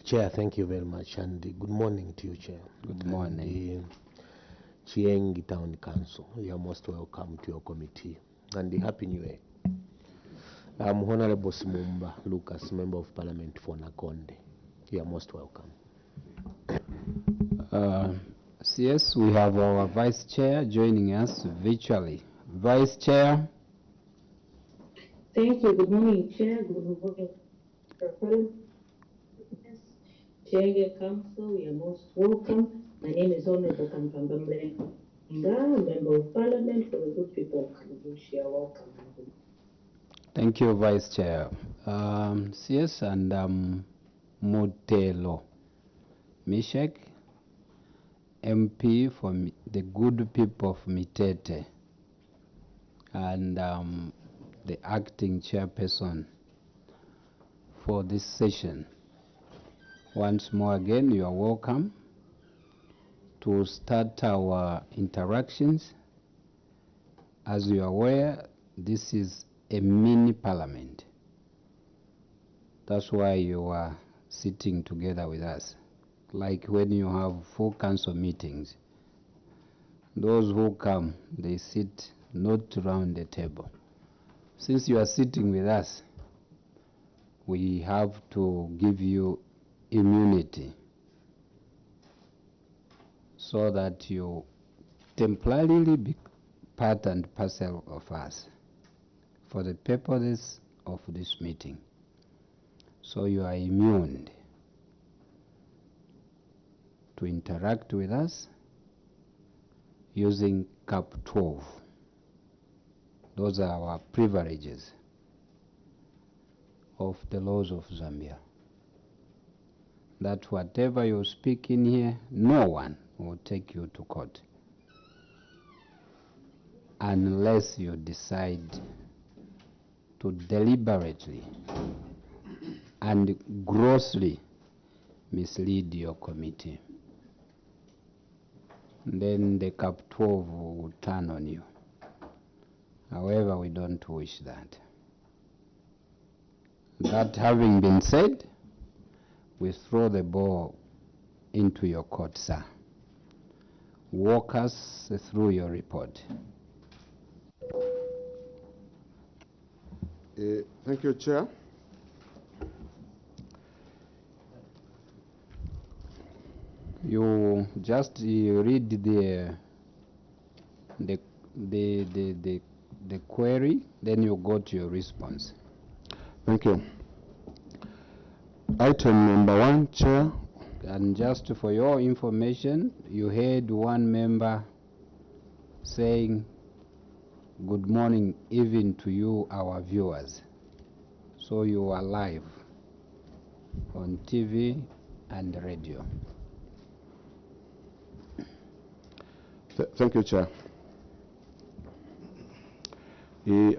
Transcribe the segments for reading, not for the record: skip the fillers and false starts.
Chair, thank you very much, and good morning to you, Chair. Good morning. Chiengi Town Council, you are most welcome to your committee, and Happy New Year. I'm Honorable Simumba Lucas, Member of Parliament for Nakonde. You are most welcome. Yes, we have our Vice Chair joining us virtually. Vice Chair. Thank you. Good morning, Chair. Good morning, President. Chair Council, you are most welcome. My name is Honorable Kampamba Mlenga, Member of Parliament for the good people of Kalibush. You are welcome. Thank you, Vice Chair. Yes, and Mutelo Mishek, MP for the good people of Mitete, and the acting chairperson for this session. Once more again, you are welcome to start our interactions. As you are aware, this is a mini parliament. That's why you are sitting together with us. Like when you have full council meetings, those who come, they sit not around the table. Since you are sitting with us, we have to give you immunity so that you temporarily be part and parcel of us for the purposes of this meeting. So you are immune to interact with us using Cap 12. Those are our privileges of the laws of Zambia. That whatever you speak in here, no one will take you to court unless you decide to deliberately and grossly mislead your committee. Then the Cap 12 will turn on you. However, we don't wish that. That having been said, we throw the ball into your court, sir. Walk us through your report. Thank you, Chair. You just read the query, then you go to your response. Thank you. Item number 1, Chair. And just for your information, you heard one member saying, good morning even to you, our viewers. So you are live on TV and radio. Thank you, Chair.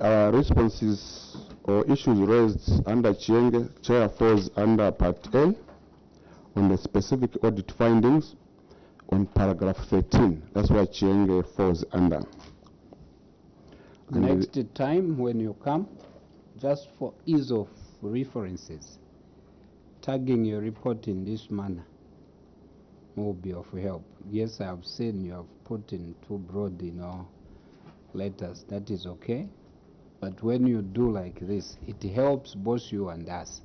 Our responses or issues raised under Chienge, Chair, falls under Part A on the specific audit findings on paragraph 13. That's why Chienge falls under. And next time when you come, just for ease of references, tagging your report in this manner will be of help. Yes, I have seen you have put in too broad, letters. That is okay. But when you do like this, it helps both you and us.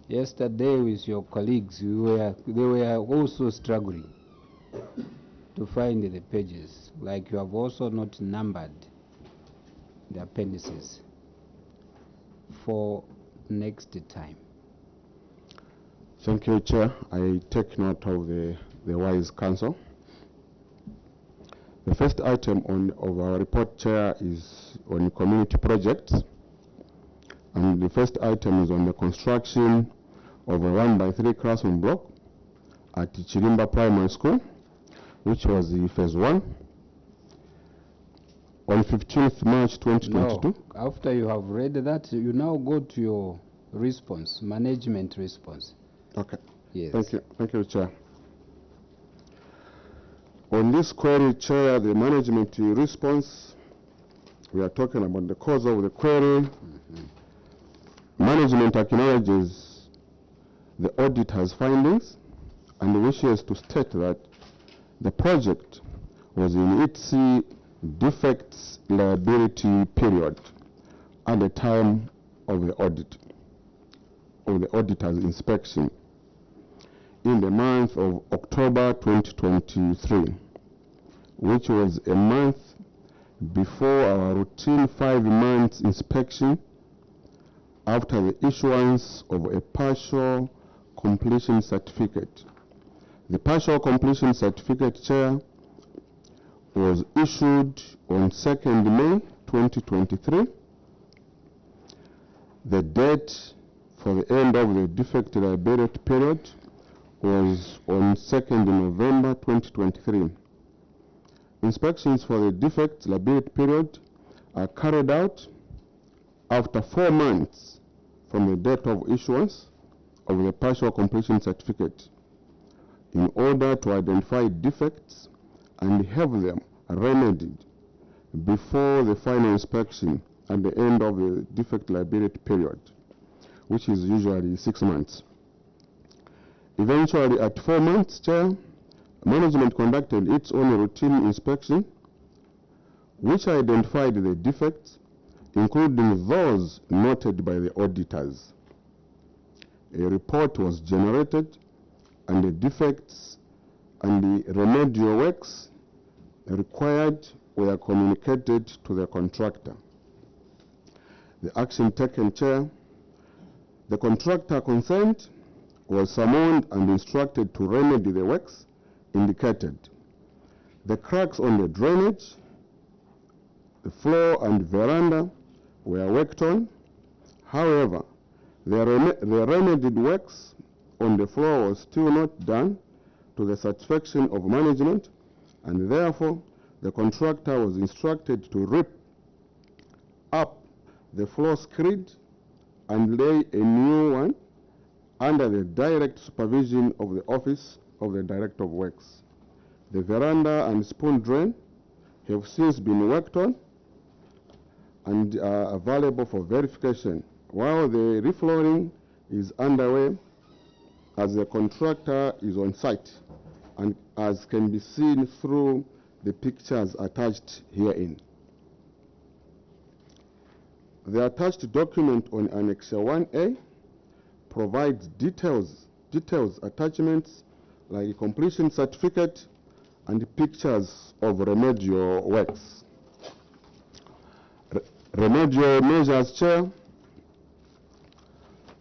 Yesterday with your colleagues, they were also struggling to find the pages. Like you have also not numbered the appendices for next time. Thank you, Chair. I take note of the wise counsel. The first item of our report, Chair, is on community projects. And the first item is on the construction of a 1x3 classroom block at Chirimba Primary School, which was the phase 1. On 15th March 2022. No, after you have read that, you now go to your response, management response. Okay. Yes. Thank you, Chair. On this query, Chair, the management response, we are talking about the cause of the query. Management acknowledges the auditor's findings and wishes to state that the project was in its defects liability period at the time of the audit, of the auditor's inspection in the month of October 2023, which was a month before our routine 5-month inspection after the issuance of a partial completion certificate. The partial completion certificate, Chair, was issued on 2nd May 2023. The date for the end of the defect liability period was on 2nd November 2023. Inspections for the defect liability period are carried out after 4 months from the date of issuance of the partial completion certificate in order to identify defects and have them remedied before the final inspection at the end of the defect liability period, which is usually 6 months. Eventually, at 4 months, Chair, management conducted its own routine inspection, which identified the defects, including those noted by the auditors. A report was generated, and the defects and the remedial works required were communicated to the contractor. The action taken, Chair, the contractor concerned was summoned and instructed to remedy the works indicated. The cracks on the drainage, the floor and veranda were worked on. However, the remedied works on the floor was still not done to the satisfaction of management, and therefore the contractor was instructed to rip up the floor screed and lay a new one under the direct supervision of the Office of the Director of Works. The veranda and spoon drain have since been worked on and are available for verification, while the reflooring is underway as the contractor is on site, and as can be seen through the pictures attached herein. The attached document on Annex 1A provides details attachments like a completion certificate and pictures of remedial works. Remedial measures, Chair.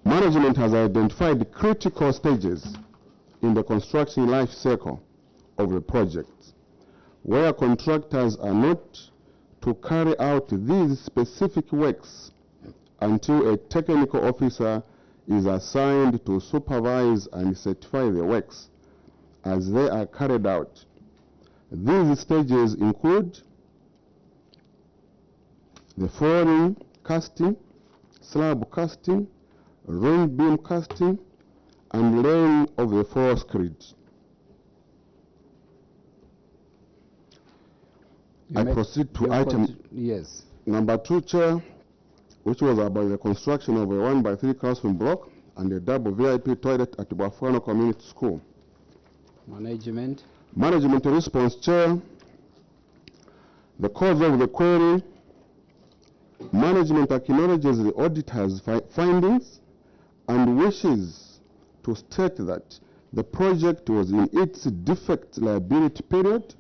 Management has identified critical stages in the construction life cycle of the project where contractors are not to carry out these specific works until a technical officer is assigned to supervise and certify the works as they are carried out. These stages include the flooring casting, slab casting, ring beam casting, and laying of the floor screed. I proceed to item yes. number 2, Chair, which was about the construction of a 1x3 classroom block and a double VIP toilet at Bafano Community School. Management. Management response, Chair. The cause of the query. Management acknowledges the auditor's findings and wishes to state that the project was in its defect liability period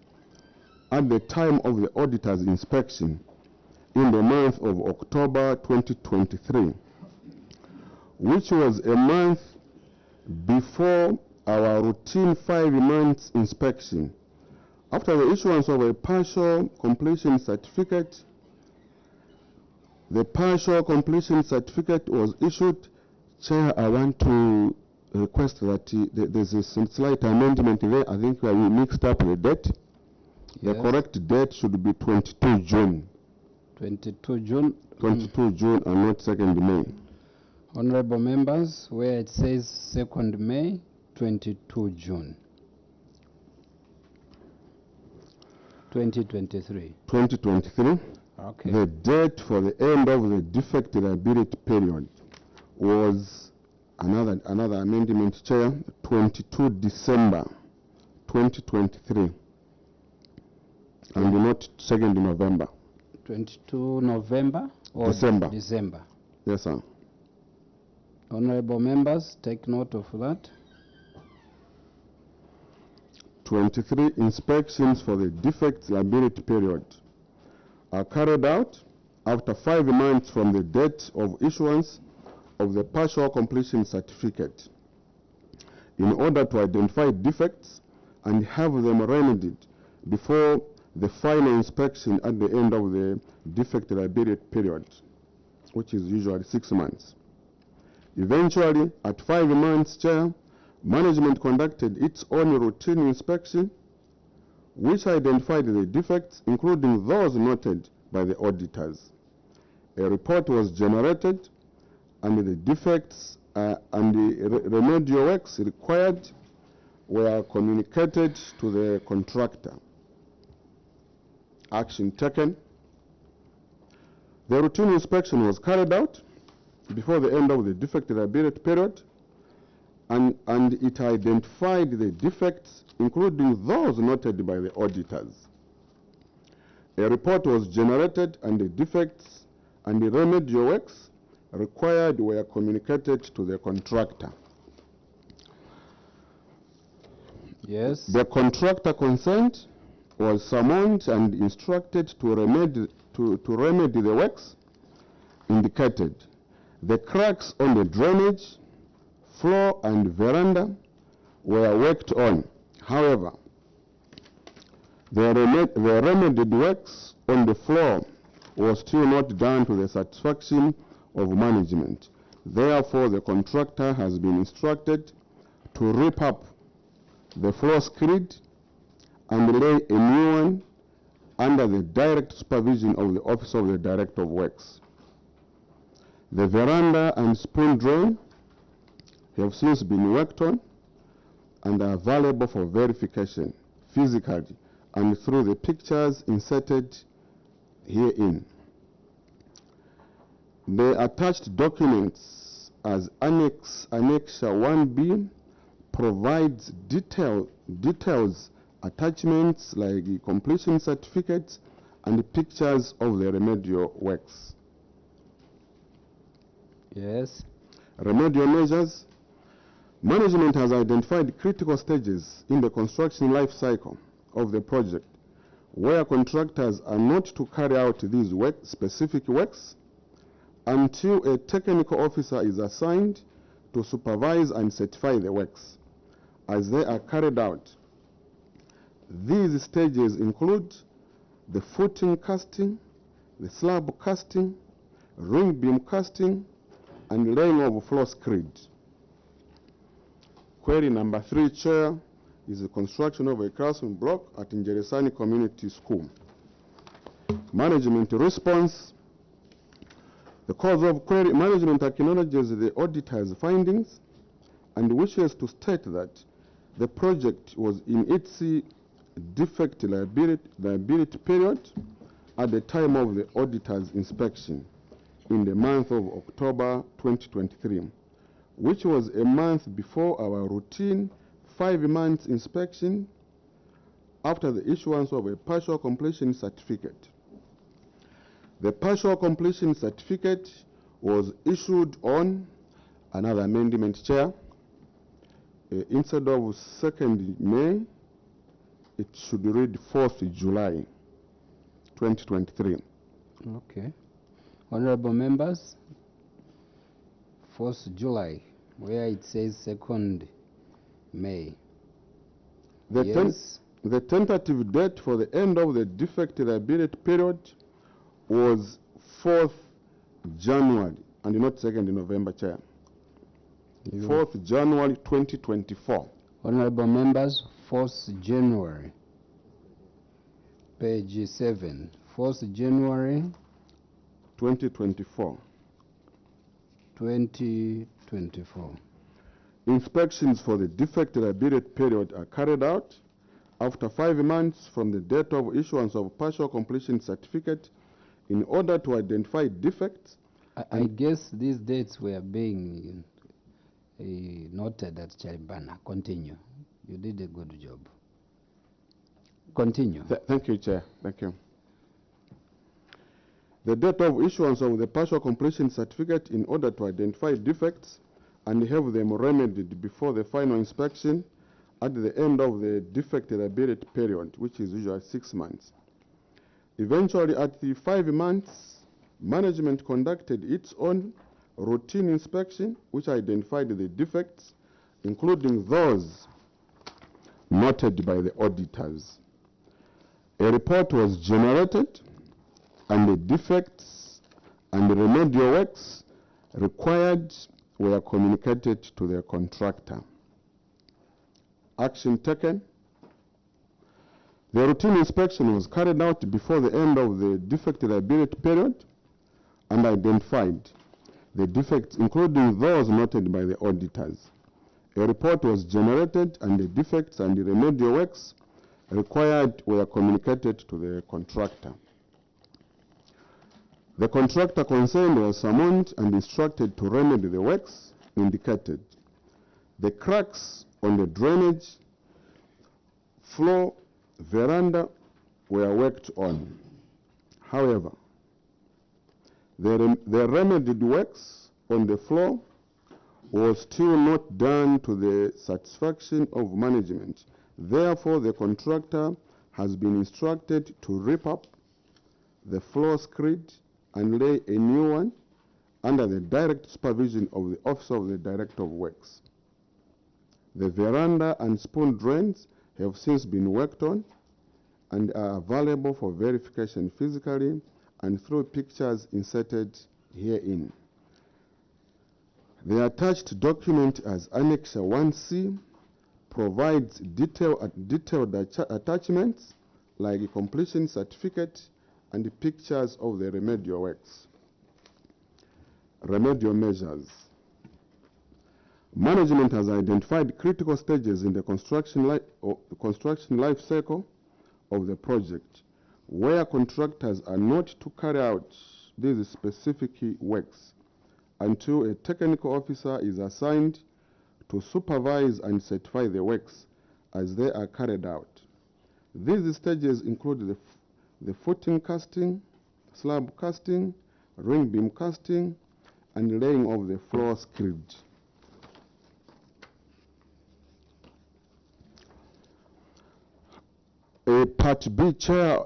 at the time of the auditor's inspection in the month of October 2023, which was a month before our routine 5-month inspection. After the issuance of a partial completion certificate, the partial completion certificate was issued. Chair, I want to request that there's a slight amendment there. I think we mixed up the date. Yes. The correct date should be 22 June. 22 June? 22 June and not 2nd May. Honorable members, where it says 2nd May, 22 June. 2023. 2023. Okay. The date for the end of the defect liability period was Another amendment, Chair, 22 December 2023, and not 2nd November. 22 November or December. December. Yes, sir. Honorable members, take note of that. 23 inspections for the defects liability period are carried out after 5 months from the date of issuance of the partial completion certificate in order to identify defects and have them remedied before the final inspection at the end of the defect liability period, which is usually 6 months. Eventually, at 5 months, Chair, management conducted its own routine inspection, which identified the defects, including those noted by the auditors. A report was generated, and the defects and the remedial works required were communicated to the contractor. Action taken. The routine inspection was carried out before the end of the defect liability period, and it identified the defects, including those noted by the auditors. A report was generated, and the defects and the remedial works required were communicated to the contractor. Yes. The contractor concerned was summoned and instructed to remedy the works indicated. The cracks on the drainage, floor, and veranda were worked on. However, the remedied works on the floor was still not done to the satisfaction of management. Therefore, the contractor has been instructed to rip up the floor screed and lay a new one under the direct supervision of the Office of the Director of Works. The veranda and spoon drain have since been worked on and are available for verification physically and through the pictures inserted herein. The attached documents as Annexure 1B provides details, attachments like the completion certificates and pictures of the remedial works. Yes. Remedial measures. Management has identified critical stages in the construction life cycle of the project where contractors are not to carry out these specific works until a technical officer is assigned to supervise and certify the works as they are carried out. These stages include the footing casting, the slab casting, ring beam casting, and laying of floor screed. Query number 3, Chair, is the construction of a classroom block at Njeresani Community School. Management response. The cause of query: management acknowledges the auditor's findings and wishes to state that the project was in its defect liability period at the time of the auditor's inspection in the month of October 2023, which was a month before our routine 5 months inspection after the issuance of a partial completion certificate. The partial completion certificate was issued on another amendment, Chair. Instead of 2nd May, it should read 4th July 2023. Okay. Honorable members, 4th July, where it says 2nd May. Yes. The tentative date for the end of the defect liability period was 4th January and not 2nd November, Chair. 4th January 2024. Honorable members, 4th January, page 7. 4th January 2024. 2024. Inspections for the defect liability period are carried out after 5 months from the date of issuance of partial completion certificate in order to identify defects. I guess these dates were being noted that Charibana. Continue. You did a good job. Continue. Thank you, Chair. Thank you. The date of issuance of the partial completion certificate in order to identify defects and have them remedied before the final inspection at the end of the defect liability period, which is usually 6 months. Eventually, at the 5 months, management conducted its own routine inspection, which identified the defects, including those noted by the auditors. A report was generated, and the defects and the remedial works required were communicated to the contractor. Action taken. The routine inspection was carried out before the end of the defect liability period and identified the defects, including those noted by the auditors. A report was generated, and the defects and the remedial works required were communicated to the contractor. The contractor concerned was summoned and instructed to remedy the works indicated. The cracks on the drainage, floor, veranda were worked on. However, the remedied works on the floor was still not done to the satisfaction of management. Therefore, the contractor has been instructed to rip up the floor screed and lay a new one under the direct supervision of the Office of the Director of Works. The veranda and spoon drains have since been worked on and are available for verification physically and through pictures inserted herein. The attached document as Annexure 1C provides detailed attachments like a completion certificate and pictures of the remedial works. Remedial measures. Management has identified critical stages in the construction life cycle of the project where contractors are not to carry out these specific works until a technical officer is assigned to supervise and certify the works as they are carried out. These stages include the footing casting, slab casting, ring beam casting, and laying of the floor screed. A Part B chair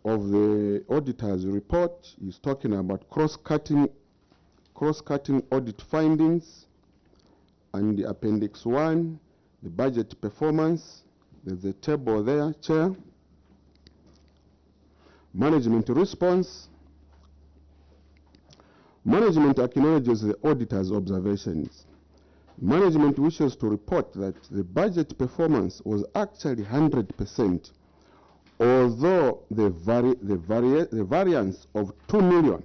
of the auditor's report is talking about cross-cutting audit findings, and the Appendix 1, the budget performance. There's a table there, Chair. Management response. Management acknowledges the auditor's observations. Management wishes to report that the budget performance was actually 100%, although the variance of 2 million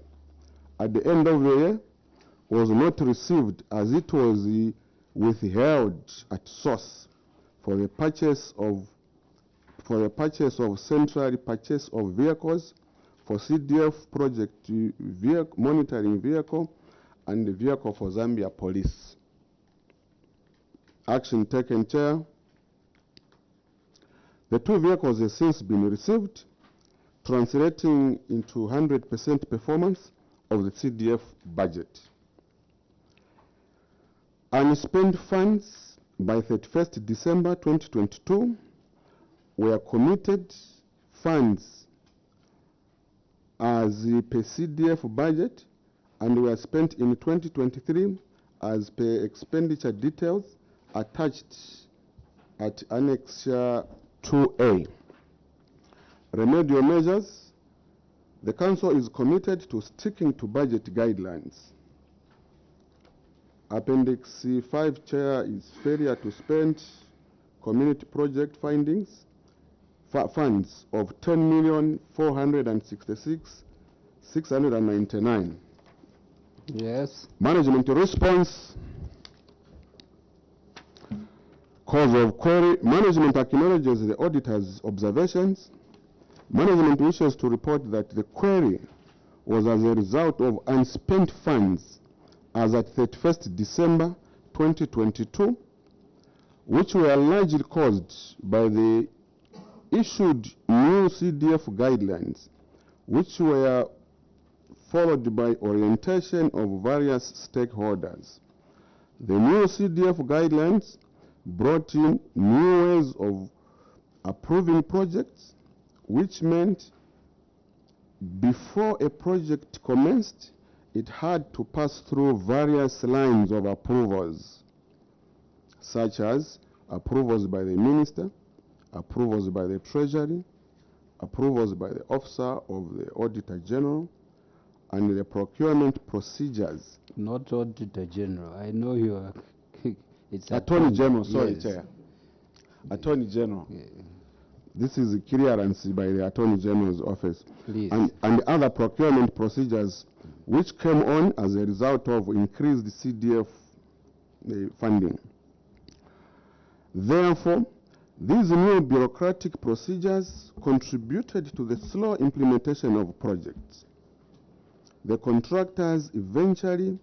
at the end of the year was not received as it was withheld at source for the purchase of central purchase of vehicles for CDF project monitoring vehicle and the vehicle for Zambia police. Action taken, Chair. The 2 vehicles have since been received, translating into 100% performance of the CDF budget. Unspent funds by 31st December 2022 were committed funds as per CDF budget and were spent in 2023 as per expenditure details attached at Annexure 2A. Remedial measures. The Council is committed to sticking to budget guidelines. Appendix C5, Chair, is failure to spend community project findings funds of 10,466,699. Yes. Management response. Cause of query. Management acknowledges the auditor's observations. Management wishes to report that the query was as a result of unspent funds as at 31st December 2022, which were largely caused by the issued new CDF guidelines, which were followed by orientation of various stakeholders. The new CDF guidelines brought in new ways of approving projects, which meant before a project commenced, it had to pass through various lines of approvals, such as approvals by the minister, approvals by the treasury, approvals by the officer of the auditor general, and the procurement procedures. Not Auditor General. I know you are. It's Attorney General, sorry, yes. Chair. Attorney General. Yeah. This is a clearance by the Attorney General's office. Please. And other procurement procedures which came on as a result of increased CDF funding. Therefore, these new bureaucratic procedures contributed to the slow implementation of projects. The contractors eventually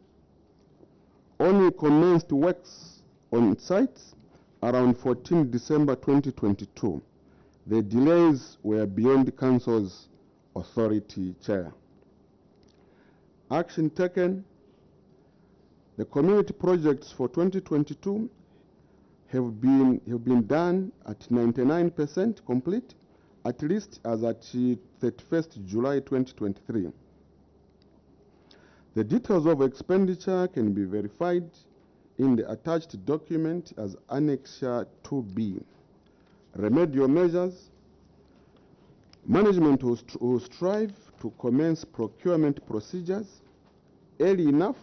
only commenced works on sites around 14 December 2022. The delays were beyond the Council's authority, Chair. Action taken. The community projects for 2022 have been done at 99% complete, at least as at 31st July 2023. The details of expenditure can be verified in the attached document as Annexure 2B. Remedial measures. Management will strive to commence procurement procedures early enough,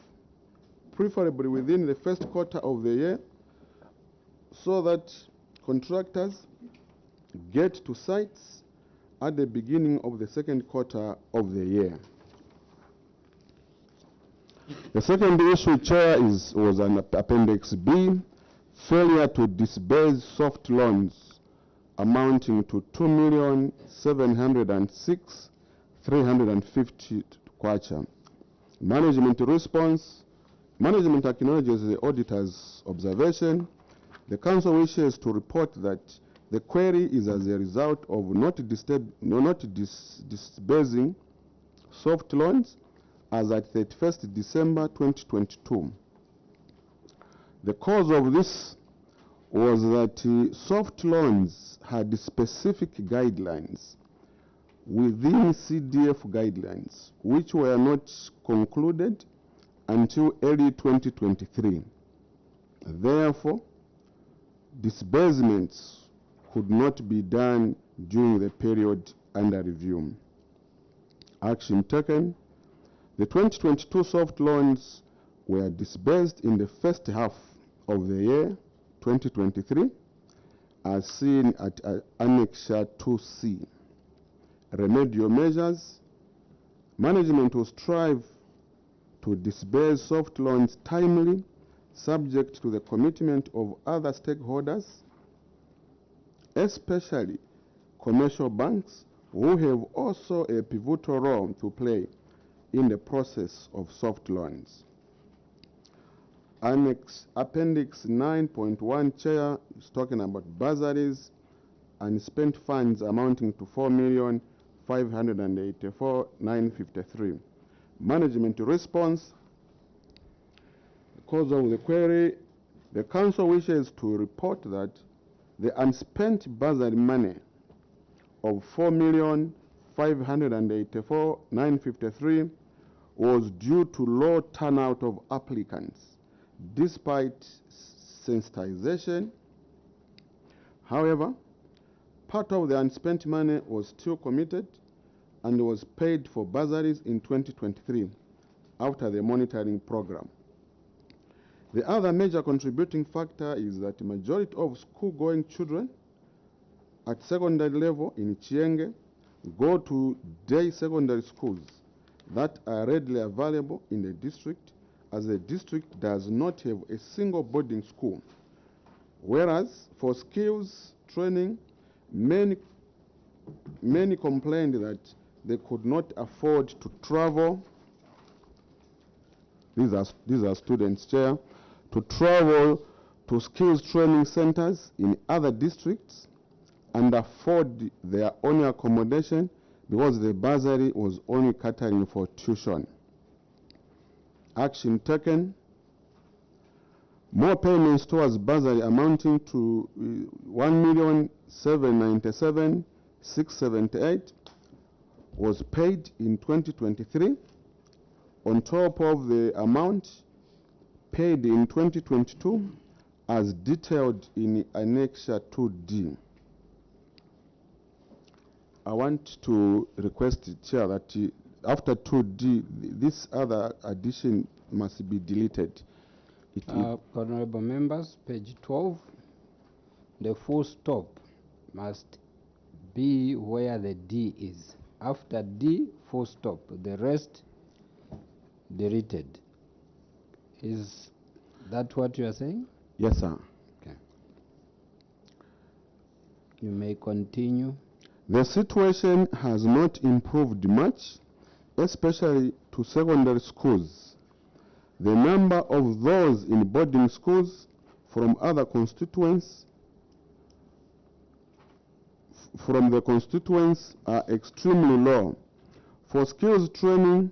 preferably within the first quarter of the year, so that contractors get to sites at the beginning of the second quarter of the year. The second issue, Chair, was an Appendix B, failure to disburse soft loans amounting to 2,706,350 kwacha. Management response. Management acknowledges the auditor's observation. The Council wishes to report that the query is as a result of not disbursing soft loans as at 31st December 2022. The cause of this was that soft loans had specific guidelines within CDF guidelines, which were not concluded until early 2023. Therefore, disbursements could not be done during the period under review. Action taken. The 2022 soft loans were disbursed in the first half of the year 2023, as seen at Annexure 2C. Remedial measures. Management will strive to disburse soft loans timely, subject to the commitment of other stakeholders, especially commercial banks, who have also a pivotal role to play in the process of soft loans. Appendix 9.1, Chair, is talking about bursaries and spent funds amounting to 4,584,953. Management response. Because of the query, the Council wishes to report that the unspent bursary money of 4,584,953 was due to low turnout of applicants, despite sensitization. However, part of the unspent money was still committed and was paid for bursaries in 2023 after the monitoring program. The other major contributing factor is that the majority of school-going children at secondary level in Chienge go to day secondary schools that are readily available in the district, as the district does not have a single boarding school. Whereas for skills training, many complained that they could not afford to travel. These are students, Chair, to travel to skills training centers in other districts and afford their own accommodation because the bursary was only catering for tuition. Action taken. More payments towards bursary amounting to 1,797,678 was paid in 2023 on top of the amount paid in 2022 as detailed in Annexure 2D. I want to request, Chair, that after 2D, this other addition must be deleted. Honorable members, page 12, the full stop must be where the D is. After D, full stop. The rest deleted. Is that what you are saying? Yes, sir. Okay. You may continue. The situation has not improved much, especially to secondary schools. The number of those in boarding schools from other constituents are extremely low. For skills training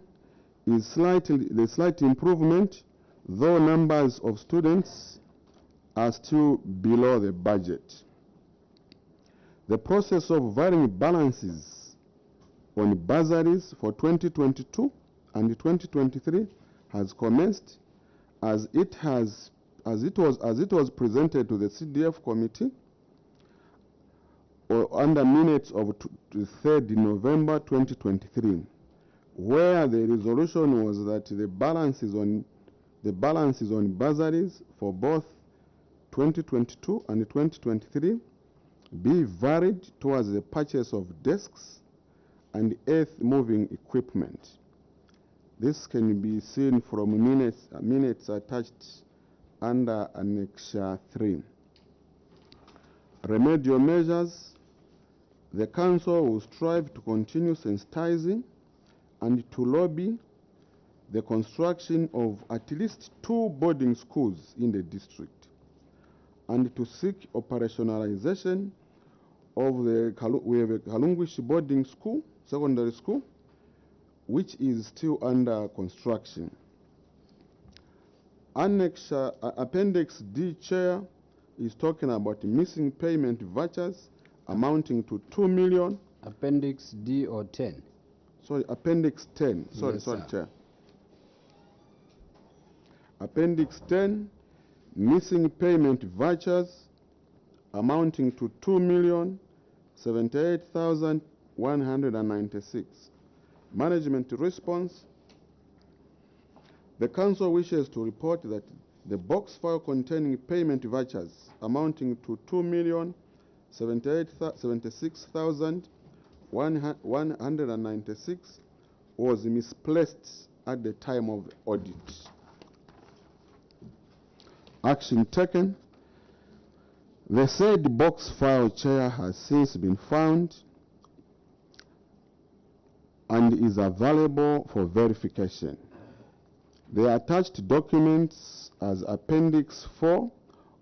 is the slight improvement, though numbers of students are still below the budget. The process of varying balances on bursaries for 2022 and 2023 has commenced as it was presented to the CDF committee under minutes of 3rd November 2023, where the resolution was that the balances on bursaries for both 2022 and 2023 be varied towards the purchase of desks and earth-moving equipment. This can be seen from minutes attached under Annexure 3. Remedial measures. The Council will strive to continue sensitizing and to lobby the construction of at least 2 boarding schools in the district and to seek operationalization of we have a Kalungwishi boarding school, secondary school, which is still under construction. Appendix D, Chair, is talking about missing payment vouchers amounting to 2 million. Appendix D or 10? Sorry, Appendix 10. Sorry, Yes, sorry, sir. Chair. Appendix 10, missing payment vouchers amounting to 2,078,196. Management response. The Council wishes to report that the box file containing payment vouchers amounting to 2,076,196 was misplaced at the time of the audit. Action taken. The said box file, Chair, has since been found and is available for verification. The attached documents as Appendix 4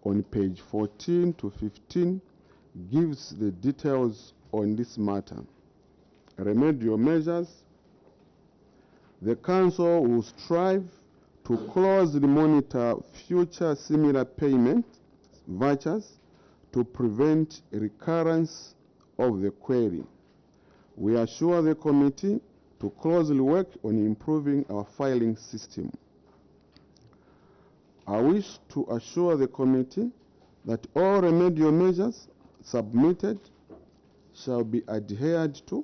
on page 14 to 15 gives the details on this matter. Remedial measures. The Council will strive to closely monitor future similar payment vouchers to prevent recurrence of the query. We assure the committee to closely work on improving our filing system. I wish to assure the committee that all remedial measures submitted shall be adhered to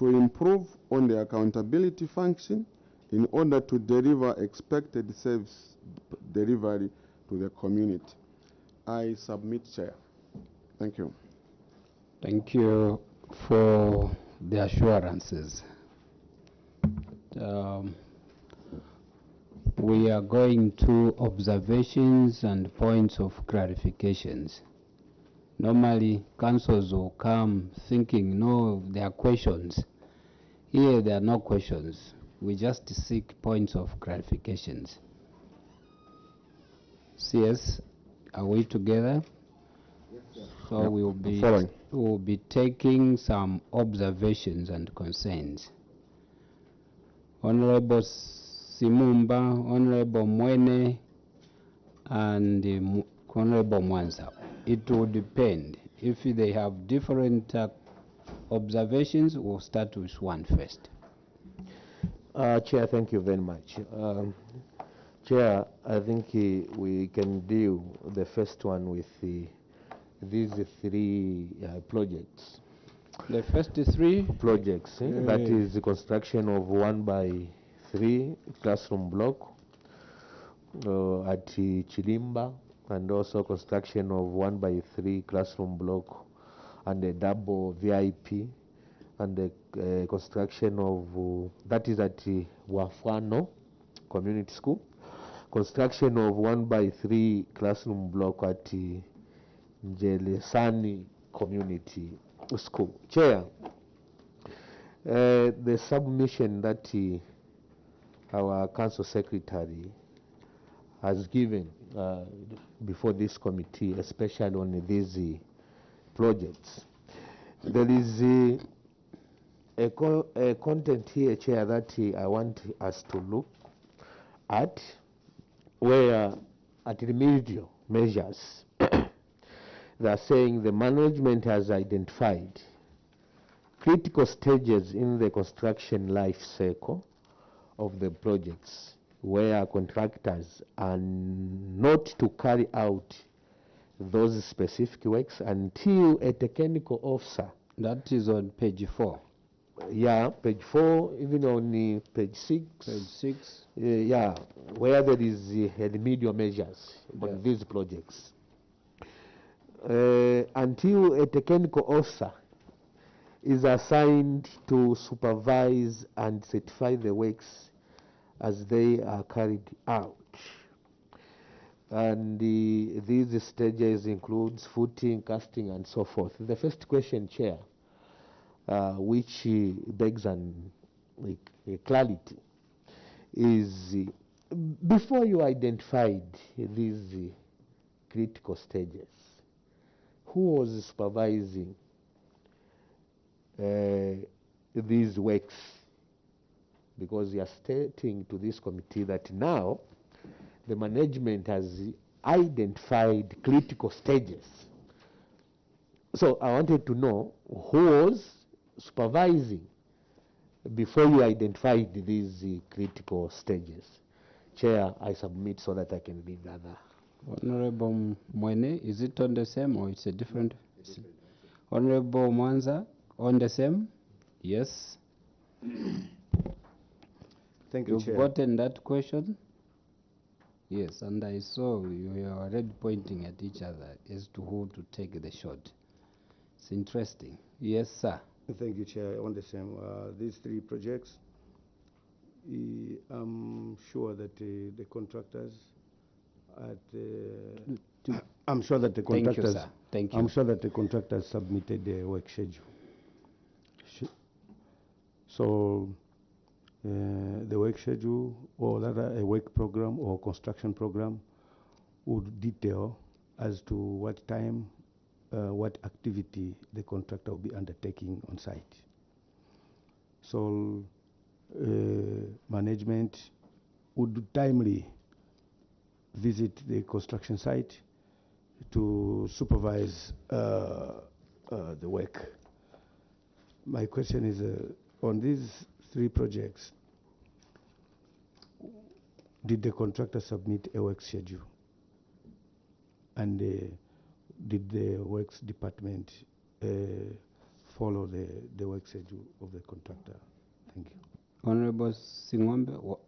improve on the accountability function in order to deliver expected service delivery to the community. I submit, Chair. Thank you. Thank you for the assurances. We are going to observations and points of clarifications. Normally, councils will come thinking, no, there are questions. Here, there are no questions. We just seek points of clarifications. CS, are we together? So Yep, we will be taking some observations and concerns. Honorable Simumba, Honorable Mwene, and Honorable Mwanza. It will depend. If they have different observations, we'll start with one first. Chair, thank you very much. Chair, I think we can deal the first one with these three projects. The first three projects, that is the construction of 1x3 classroom block at Chilimba, and also construction of 1x3 classroom block and a double VIP, and the construction of that is at Wafano Community School, construction of 1x3 classroom block at Njelesani Community School. Chair, the submission that our council secretary has given before this committee, especially on these projects, there is a content here, Chair, that I want us to look at, where at remedial measures they are saying the management has identified critical stages in the construction life cycle of the projects where contractors are not to carry out those specific works until a technical officer. That is on page 4. Yeah, page 4, even on page 6. Page 6. Yeah, where there is remedial measures on these projects. Until a technical officer is assigned to supervise and certify the works as they are carried out. And these stages includes footing, casting, and so forth. The first question, Chair, which begs a clarity, is before you identified these critical stages, who was supervising these works? Because you are stating to this committee that now the management has identified critical stages. So I wanted to know who was supervising before you identified these critical stages. Chair, I submit so that I can read the other. Honorable Mwene, is it on the same or it's a different? Honorable Mwanza, on the same? Yes. Thank you, You've Chair. gotten that question? Yes, and I saw you were already pointing at each other as to who to take the shot. It's interesting. Yes, sir. Thank you, Chair. On the same, these three projects, I'm sure that the contractors I'm sure that the contractors. Thank you, sir. Thank you. I'm sure that the contractors submitted the work schedule. So the work schedule, or rather a work program or construction program, would detail as to what time, what activity the contractor will be undertaking on site. So management would timely visit the construction site to supervise the work. My question is, on these three projects, did the contractor submit a work schedule? And did the works department follow the work schedule of the contractor? Thank you. Honorable Singombe,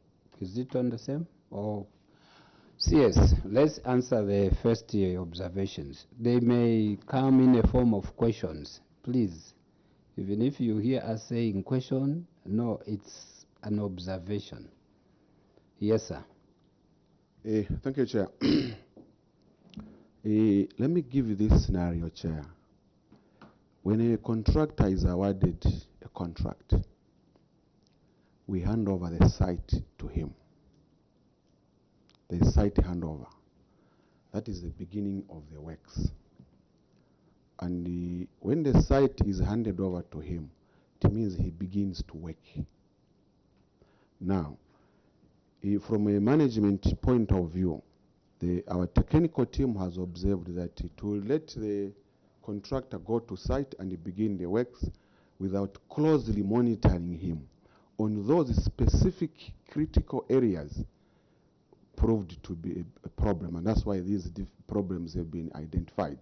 is it on the same? Or yes, let's answer the first observations. They may come in a form of questions. Please, even if you hear us saying question, no, it's an observation. Yes, sir. Thank you, Chair. Let me give you this scenario, Chair. When a contractor is awarded a contract, we hand over the site to him. The site handover. that is the beginning of the works. And when the site is handed over to him, it means he begins to work. Now, from a management point of view, our technical team has observed that it will let the contractor go to site and begin the works without closely monitoring him on those specific critical areas proved to be a problem, and that's why these problems have been identified.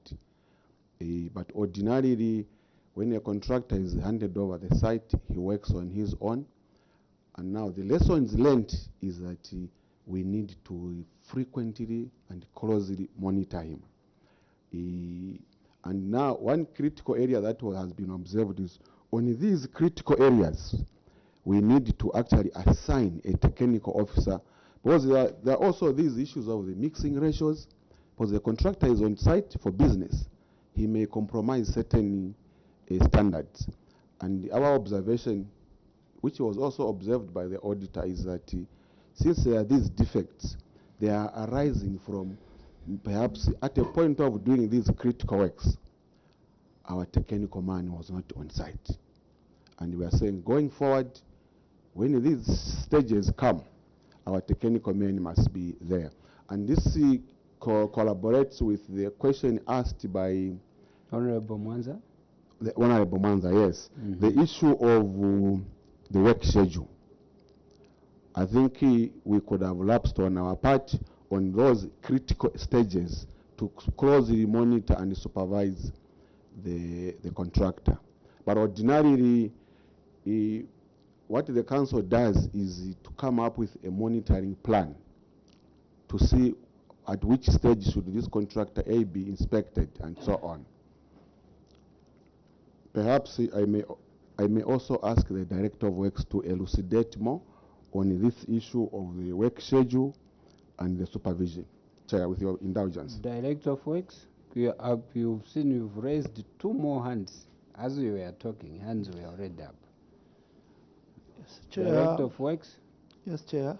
But ordinarily, when a contractor is handed over the site, he works on his own. And now the lessons learned is that we need to frequently and closely monitor him. And now one critical area that has been observed is on these critical areas, we need to actually assign a technical officer, because there are also these issues of the mixing ratios, because the contractor is on site for business. He may compromise certain standards. And our observation, which was also observed by the auditor, is that since there are these defects, they are arising from perhaps at a point of doing these critical works, our technical man was not on site. And we are saying going forward, when these stages come, our technical men must be there. And this collaborates with the question asked by Honorable Mwanza. The Honorable Mwanza, yes. The issue of the work schedule. I think we could have lapsed on our part on those critical stages to closely monitor and supervise the contractor. But ordinarily, what the council does is to come up with a monitoring plan to see at which stage should this contractor A be inspected and so on. Perhaps I may also ask the Director of Works to elucidate more on this issue of the work schedule and the supervision. Chair, with your indulgence. Director of Works, you've seen you've raised two more hands. As we were talking, hands were already up. Yes, Chair. Director of Works. Yes, Chair.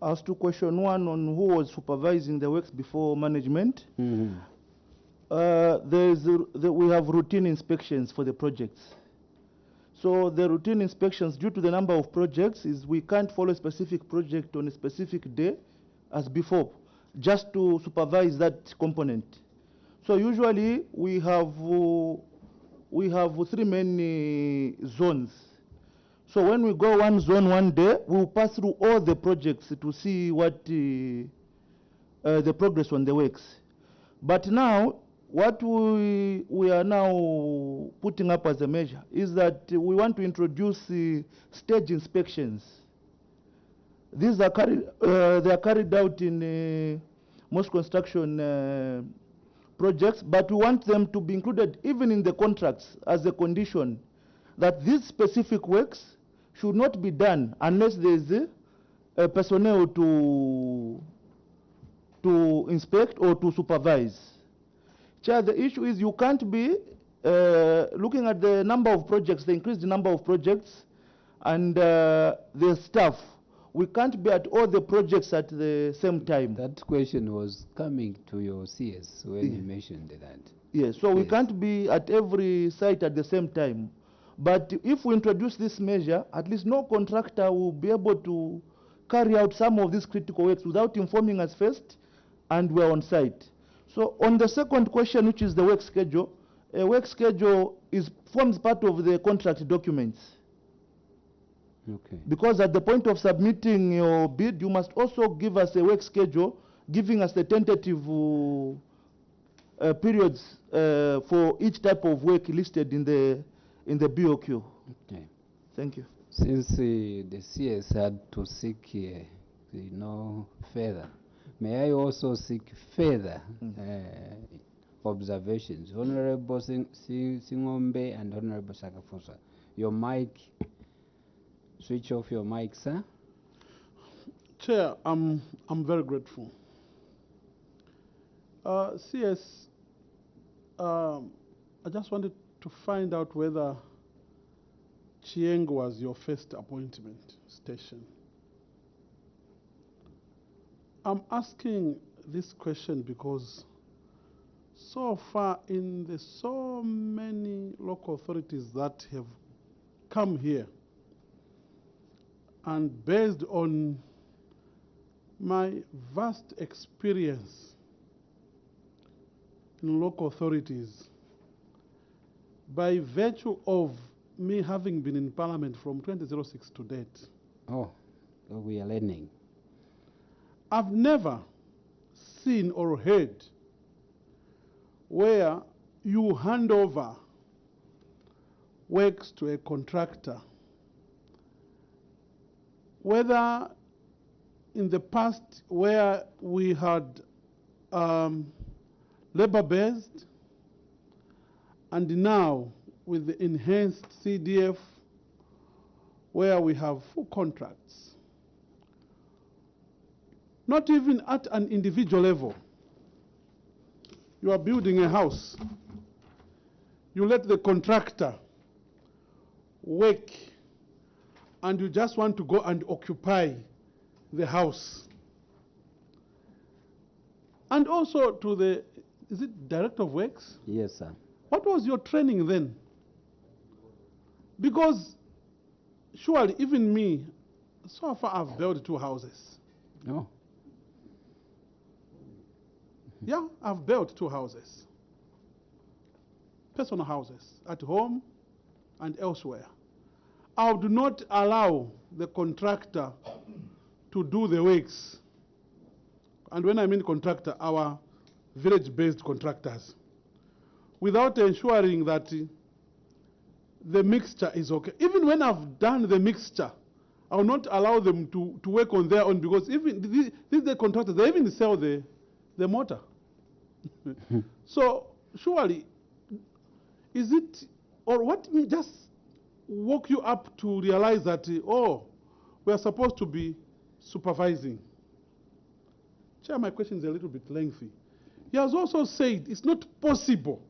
As to question one on who was supervising the works before management, we have routine inspections for the projects. So the routine inspections, due to the number of projects, is we can't follow a specific project on a specific day as before, just to supervise that component. So usually we have three main zones. So when we go one zone one day, we'll pass through all the projects to see what the progress on the works. But now, what we are now putting up as a measure is that we want to introduce stage inspections. These are they are carried out in most construction projects, but we want them to be included even in the contracts as a condition that these specific works should not be done unless there is a personnel to inspect or to supervise. Chair, the issue is you can't be looking at the number of projects, the increased number of projects, and the staff. We can't be at all the projects at the same time. That question was coming to your CS when you mentioned that. Yes, so we can't be at every site at the same time. But if we introduce this measure, at least no contractor will be able to carry out some of these critical works without informing us first, and we're on site. So on the second question, which is the work schedule, a work schedule forms part of the contract documents. Okay. Because at the point of submitting your bid, you must also give us a work schedule, giving us the tentative periods for each type of work listed in the BOQ. Okay. Thank you. Since the CS had to seek further, may I also seek further observations? Honorable Singombe and Honorable Sakafusa, your mic. Switch off your mic, sir. Chair, I'm very grateful. CS, I just wanted to find out whether Chieng was your first appointment station. I'm asking this question because so far in the so many local authorities that have come here, and based on my vast experience in local authorities, by virtue of me having been in Parliament from 2006 to date, Oh, so we are learning. I've never seen or heard where you hand over works to a contractor, whether in the past where we had labor-based, and now with the enhanced CDF, where we have full contracts. Not even at an individual level. You are building a house. You let the contractor work, and you just want to go and occupy the house. And also to the, is it Director of Works? Yes, sir. What was your training then? Because surely even me, so far I've built 2 houses. Oh. Yeah, I've built 2 houses. Personal houses, at home and elsewhere. I do not allow the contractor to do the works. And when I mean contractor, our village-based contractors, without ensuring that the mixture is okay. Even when I've done the mixture, I will not allow them to work on their own, because even these the contractors, they even sell the mortar. So surely, is it, or what just woke you up to realize that, oh, we are supposed to be supervising? Chair, my question is a little bit lengthy. He has also said it's not possible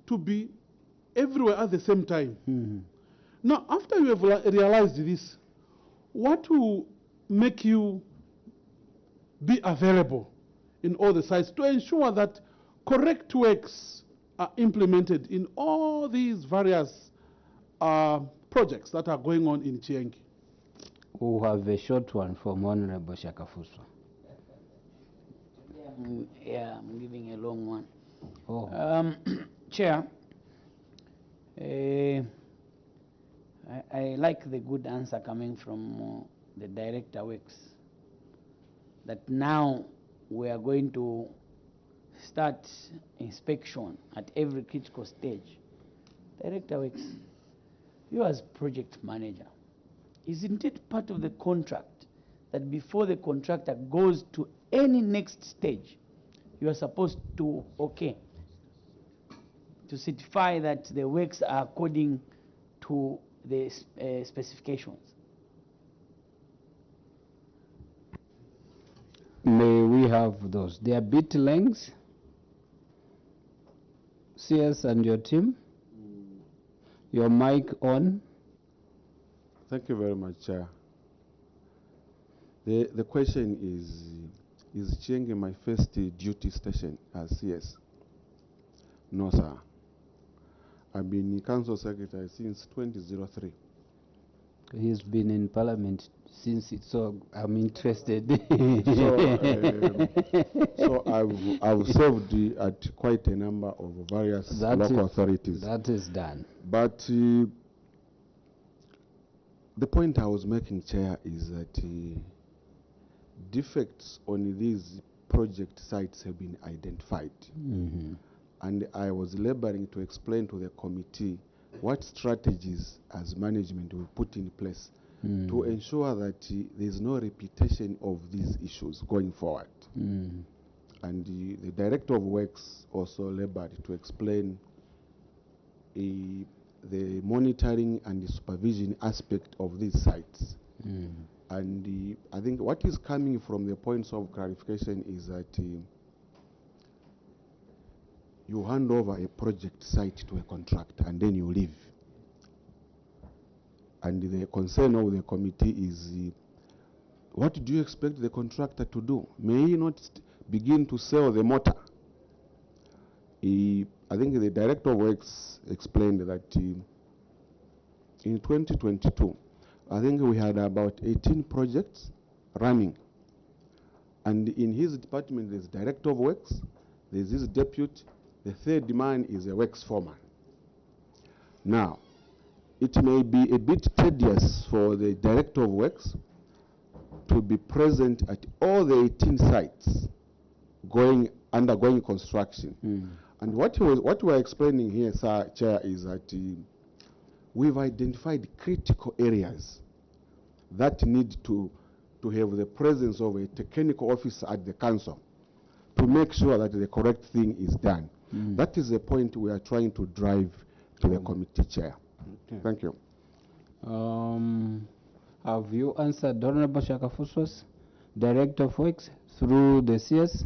to be everywhere at the same time. Mm-hmm. Now, after you have realized this, what will make you be available in all the sites to ensure that correct works are implemented in all these various projects that are going on in Chiengi? We'll have a short one from Honorable Shakafuso. Yeah, I'm giving a long one. Oh. Chair, I like the good answer coming from the Director Works, that now we are going to start inspection at every critical stage. Director Works, you as project manager, isn't it part of the contract that before the contractor goes to any next stage, you are supposed to, to certify that the works are according to the specifications? May we have those? They are bit lengths. CS and your team. Your mic on. Thank you very much, Chair. The question is Chiengi my first duty station as CS? No, sir. I've been Council Secretary since 2003. He's been in Parliament since it, so I'm interested. So I've served at quite a number of various local authorities. That is done. But the point I was making, Chair, is that defects on these project sites have been identified. Mm-hmm. And I was laboring to explain to the committee what strategies as management will put in place to ensure that there is no repetition of these issues going forward. And the Director of Works also labored to explain the monitoring and the supervision aspect of these sites. And I think what is coming from the points of clarification is that you hand over a project site to a contractor and then you leave. And the concern of the committee is what do you expect the contractor to do? May he not begin to sell the mortar? I think the Director of Works explained that in 2022, I think we had about 18 projects running. And in his department, there's Director of Works, there's his deputy, the third man is a works foreman. Now, it may be a bit tedious for the Director of Works to be present at all the 18 sites undergoing construction. And what we're explaining here, Sir Chair, is that we've identified critical areas that need to have the presence of a technical officer at the council to make sure that the correct thing is done. That is the point we are trying to drive to the committee chair. Okay. Thank you. Have you answered Honorable Shakafuswas, Director of Works, through the CS?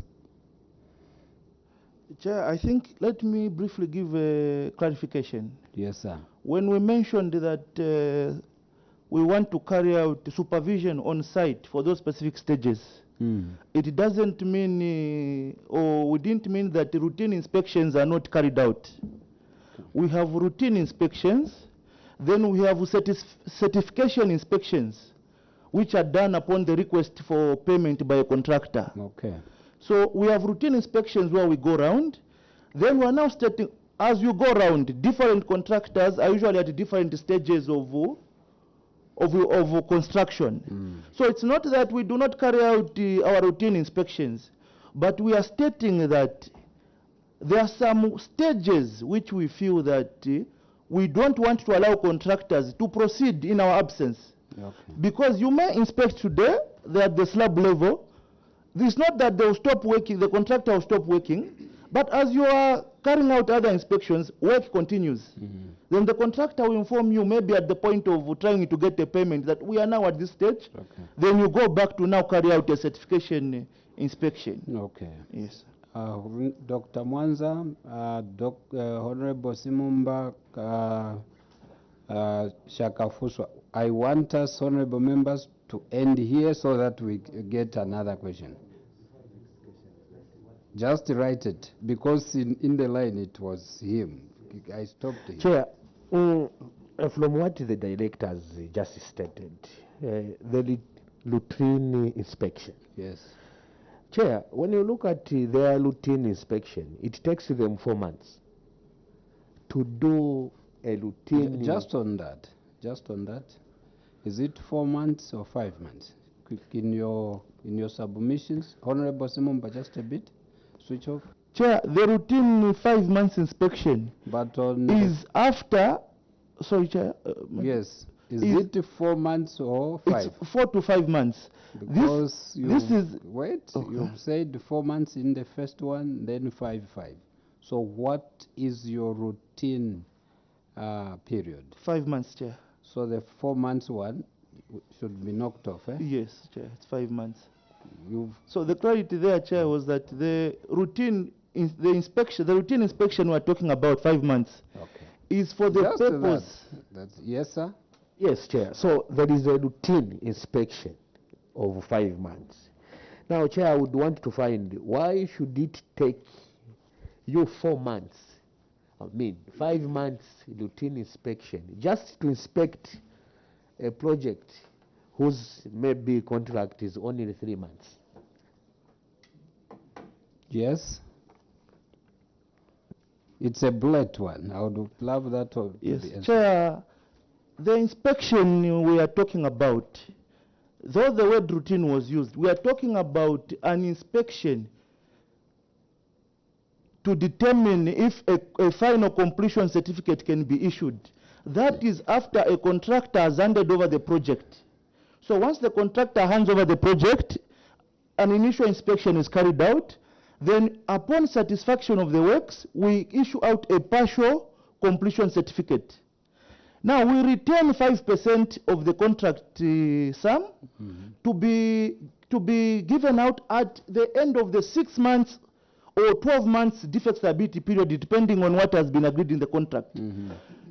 Chair, I think let me briefly give a clarification. Yes, sir. When we mentioned that we want to carry out supervision on site for those specific stages, it doesn't mean, or we didn't mean that routine inspections are not carried out. We have routine inspections, then we have certification inspections, which are done upon the request for payment by a contractor. Okay. So we have routine inspections where we go around. Then we are now stating, as you go around, different contractors are usually at different stages of construction. So it's not that we do not carry out our routine inspections, but we are stating that there are some stages which we feel that we don't want to allow contractors to proceed in our absence. Okay. Because you may inspect today, they're at the slab level. It's not that they'll stop working, the contractor will stop working, but as you are carrying out other inspections, work continues. Then the contractor will inform you, maybe at the point of trying to get a payment, that we are now at this stage. Okay. Then you go back to now carry out a certification inspection. Okay. Yes. Dr. Mwanza, Honorable Simumba, Shakafuswa, I want us, honorable members, to end here so that we get another question. Just write it, because in the line it was him. I stopped him. Chair, from what the director has just stated, the routine inspection. Yes. Chair, when you look at their routine inspection, it takes them 4 months to do a routine. Just on that, is it 4 months or 5 months? Quick, in your submissions, Honorable Simumba, just a bit. Switch off. Chair, the routine 5 months inspection But on is after, sorry, Chair. yes, is it 4 months or 5? It's 4 to 5 months. Because this is wait. okay. You've said 4 months in the first one, then 5. So what is your routine period? 5 months, Chair. So the 4 months one should be knocked off, eh? Yes, Chair, it's 5 months. You've So the clarity there, Chair, was that the routine inspection we're talking about 5 months okay. is for the Just purpose. That's yes, sir. Yes, Chair. So there is a routine inspection of 5 months. Now, Chair, I would want to find why should it take you 4 months? I mean, 5 months routine inspection just to inspect a project whose maybe contract is only 3 months. Yes. It's a bullet one. I would love that to Yes, be answered. Chair, the inspection we are talking about, though the word routine was used, we are talking about an inspection to determine if a final completion certificate can be issued. That is after a contractor has handed over the project. So once the contractor hands over the project, an initial inspection is carried out. Then upon satisfaction of the works, we issue out a partial completion certificate. Now we retain 5% of the contract sum to be given out at the end of the 6 months or 12 months defect stability period, depending on what has been agreed in the contract.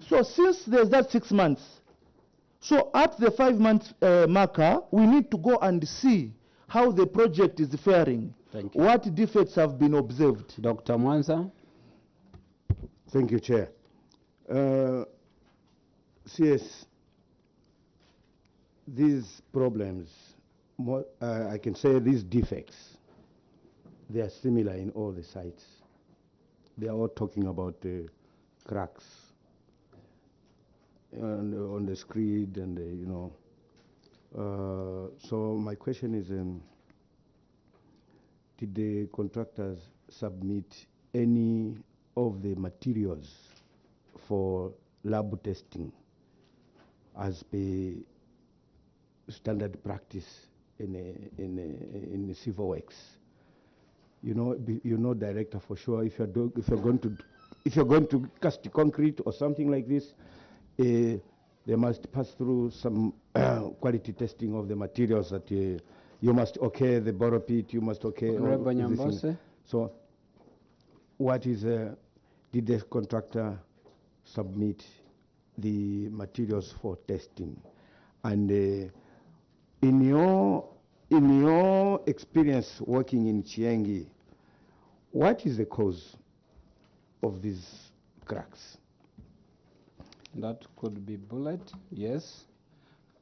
So since there's that 6 months, So at the 5 months marker, we need to go and see how the project is faring. Thank you. What defects have been observed? Dr. Mwanza? Thank you, Chair. CS, these problems, I can say these defects, they are similar in all the sites. They are all talking about cracks on the screed and you know. So my question is, did the contractors submit any of the materials for lab testing as per standard practice in civil works? You know, director, for sure, if you're going to cast concrete or something like this, they must pass through some quality testing of the materials that you must okay the borrow pit, you must okay all everything. So what is did the contractor submit the materials for testing? And in your experience working in Chiengi, what is the cause of these cracks? That could be bullet, yes.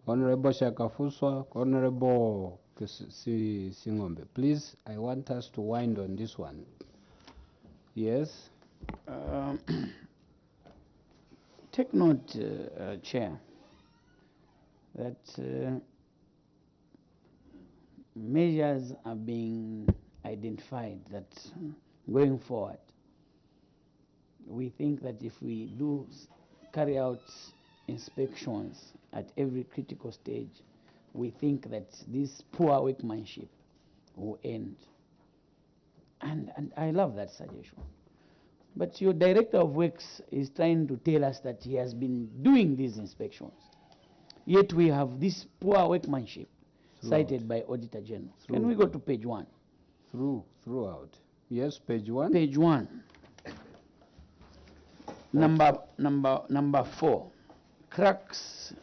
Honorable Shakafuswa, Honorable Singombe, please, I want us to wind on this one. Yes. Take note, Chair, that measures are being identified that going forward, we think that if we do carry out inspections at every critical stage, we think that this poor workmanship will end. And I love that suggestion. But your director of works is trying to tell us that he has been doing these inspections. Yet we have this poor workmanship cited by Auditor General. Can we go to page 1? Throughout. Yes, page 1. Page 1. Number 4. Cracks,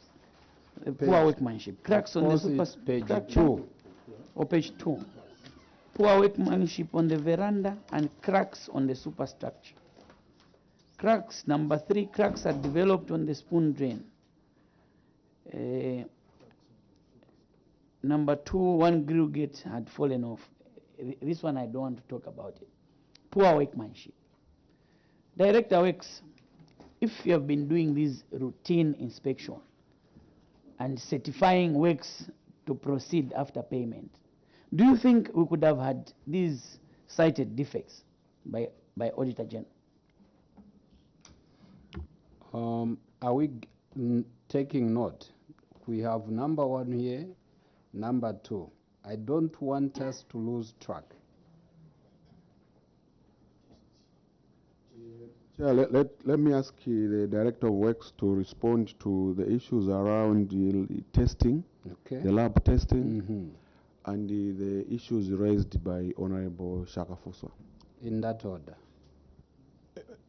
poor workmanship. Cracks on the superstructure. Page 2. Or page 2. Poor workmanship on the veranda and cracks on the superstructure. Cracks, number 3, cracks are developed on the spoon drain. Number 2, one grill gate had fallen off. This one I don't want to talk about it. Poor workmanship. Director Works, if you have been doing this routine inspection and certifying works to proceed after payment, do you think we could have had these cited defects by Auditor General? Are we taking note? We have number 1 here, number 2. I don't want us to lose track. Yeah, let me ask the Director of Works to respond to the issues around the testing, Okay. the lab testing, and the issues raised by Honorable Shakafuswa. In that order.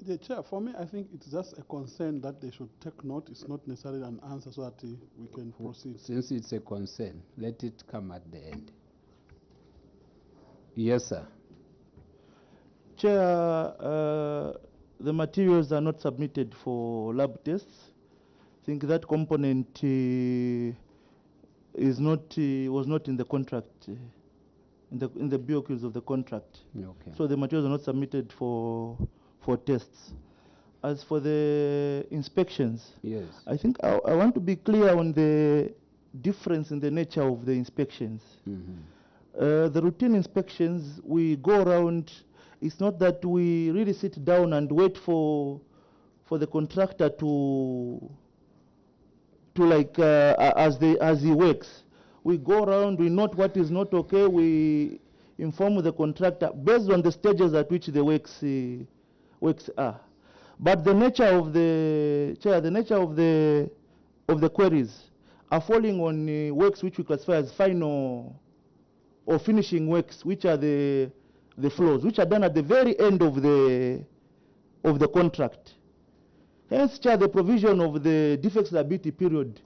The Chair, for me, I think it's just a concern that they should take note. It's not necessarily an answer so that we can proceed. Since it's a concern, let it come at the end. Yes, sir. Chair, the materials are not submitted for lab tests. I think that component was not in the contract, in the BOQs of the contract. Okay. So the materials are not submitted for tests. As for the inspections, Yes. I think I want to be clear on the difference in the nature of the inspections. The routine inspections, we go around. It's not that we really sit down and wait for the contractor to like as he works. We go around, we note what is not okay, we inform the contractor based on the stages at which the works are. But the nature of the queries are falling on works which we classify as final or finishing works, which are the floors, which are done at the very end of the contract. Hence, Chair, the provision of the defects liability period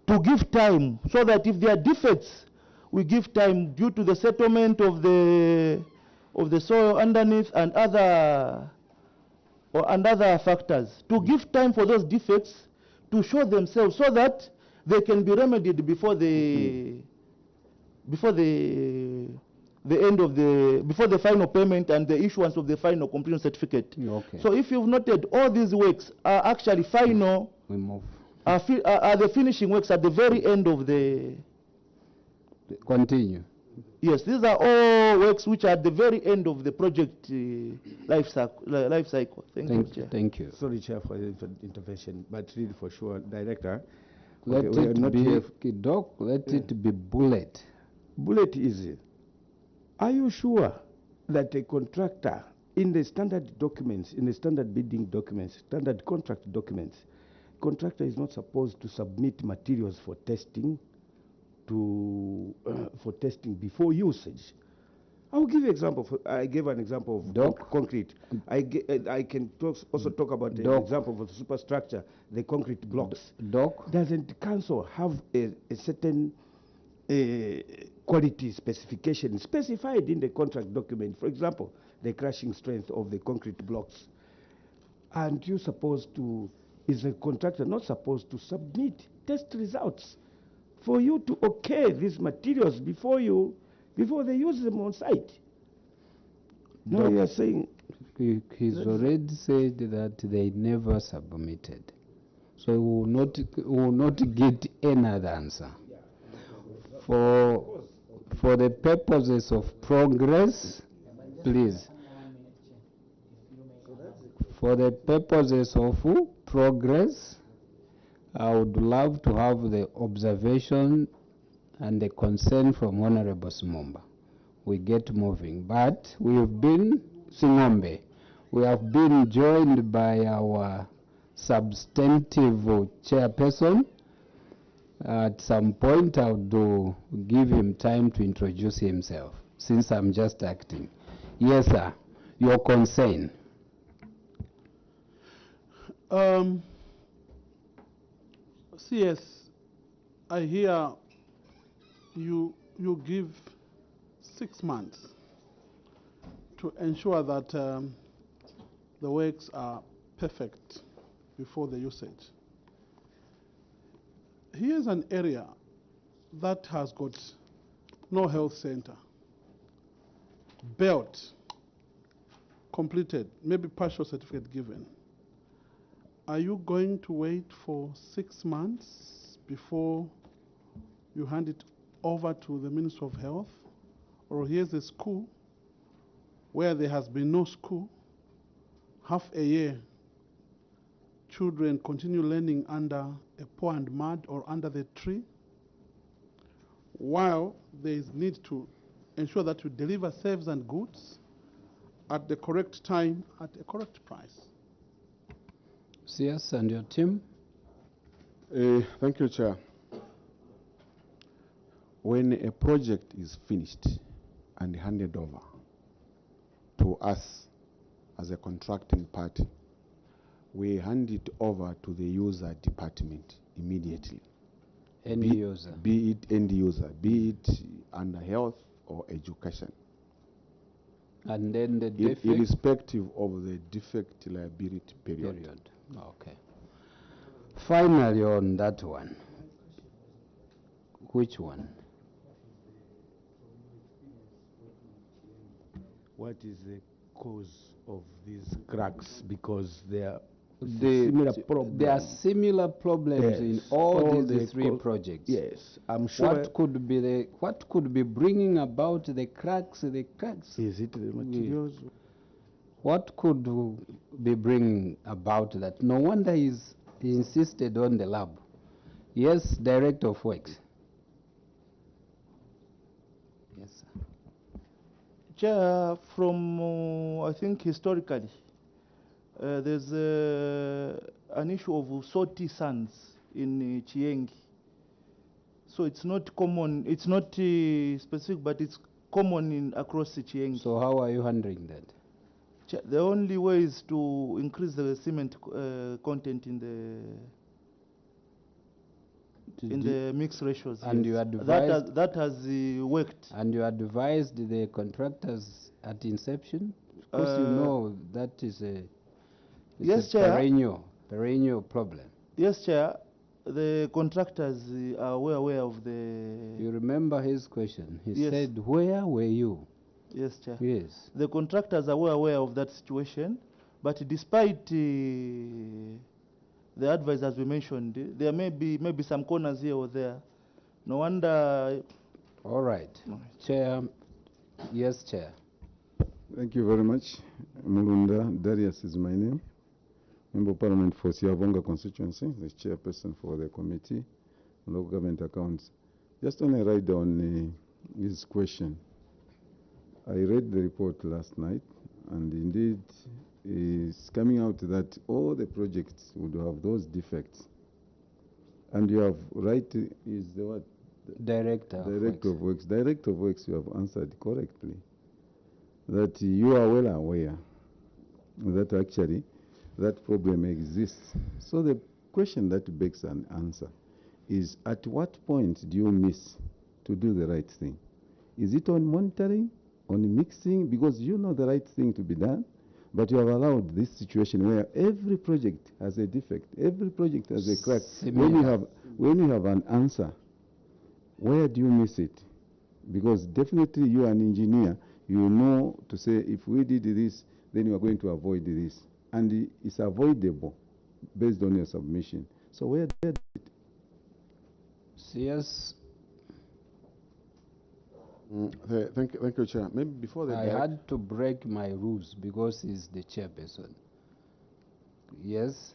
to give time, so that if there are defects, we give time due to the settlement of the soil underneath and other factors, to give time for those defects to show themselves, so that they can be remedied before the end of before the final payment and the issuance of the final completion certificate. Okay. So if you've noted, all these works are actually final. We move. Are the finishing works at the very end of the. Continue. Yes, these are all works which are at the very end of the project life cycle. Thank you, Chair. Thank you. Sorry, Chair, for the intervention, but really for sure, Director. Let okay, it be, Doc, let it be bullet. Bullet is, are you sure that a contractor in the standard documents, in the standard bidding documents, standard contract documents, contractor is not supposed to submit materials for testing for testing before usage? I'll give you example. I gave an example of concrete. I can also talk about an example of the superstructure, the concrete blocks. Doesn't council have a certain quality specification specified in the contract document? For example, the crushing strength of the concrete blocks. And you supposed to, is the contractor not supposed to submit test results for you to okay these materials before they use them on site? No, you are saying he's already said that they never submitted, so we will not get another answer. For the purposes of progress, please. For the purposes of progress, I would love to have the observation and the concern from Honorable Smumba. We get moving, but we have been Singombe. We have been joined by our substantive chairperson. At some point, I would give him time to introduce himself, since I'm just acting. Yes, sir. Your concern. CS, I hear you give 6 months to ensure that the works are perfect before the usage. Here's an area that has got no health center, built, completed, maybe partial certificate given. Are you going to wait for 6 months before you hand it over to the Minister of Health? Or here's a school where there has been no school, half a year, children continue learning under a pond mud or under the tree, while there is need to ensure that you deliver services and goods at the correct time, at a correct price. CS and your team. Thank you, Chair. When a project is finished and handed over to us as a contracting party, we hand it over to the user department immediately. End user. Be it end user, be it under health or education. And then the defect? Irrespective of the defect liability period. Okay. Finally on that one. Which one? What is the cause of these cracks? Because there are similar problems. There are similar problems in all these three projects. Yes, I'm sure. What could be bringing about the cracks? Is it the materials? What could be bringing about that? No wonder he insisted on the lab. Yes, Director of Works. Yes, sir. Chair, from I think historically, there's an issue of salty sands in Chiengi. So it's not common, it's not specific, but it's common across Chiengi. So how are you handling that? The only way is to increase the cement content in in the mixed ratios. And yes. you advised- that has worked. And you advised the contractors at inception? Because you know that is it's Yes, a Chair. perennial problem. Yes, Chair. The contractors are well aware of the. You remember his question? He Yes. said, where were you? Yes, Chair. Yes. The contractors are well aware of that situation, but despite the advice as we mentioned, there may be maybe some corners here or there. No wonder. All right. Chair, yes, Chair. Thank you very much. Mulunda Darius is my name. Member of Parliament for Siavonga constituency, the chairperson for the committee on local government accounts. Just on a ride on his question. I read the report last night, and indeed it's coming out that all the projects would have those defects. And you have right is the what? Director of Works. Director of Works, you have answered correctly. That you are well aware that actually that problem exists. So the question that begs an answer is, at what point do you miss to do the right thing? Is it on monitoring, on mixing? Because you know the right thing to be done, but you have allowed this situation where every project has a defect, every project has a crack. When you have an answer, where do you miss it? Because definitely you are an engineer, you know to say, if we did this, then you are going to avoid this. And it's avoidable based on your submission. So where did it? Yes. Thank you, Chair. Maybe before the I had to break my rules because he's the chairperson. Yes.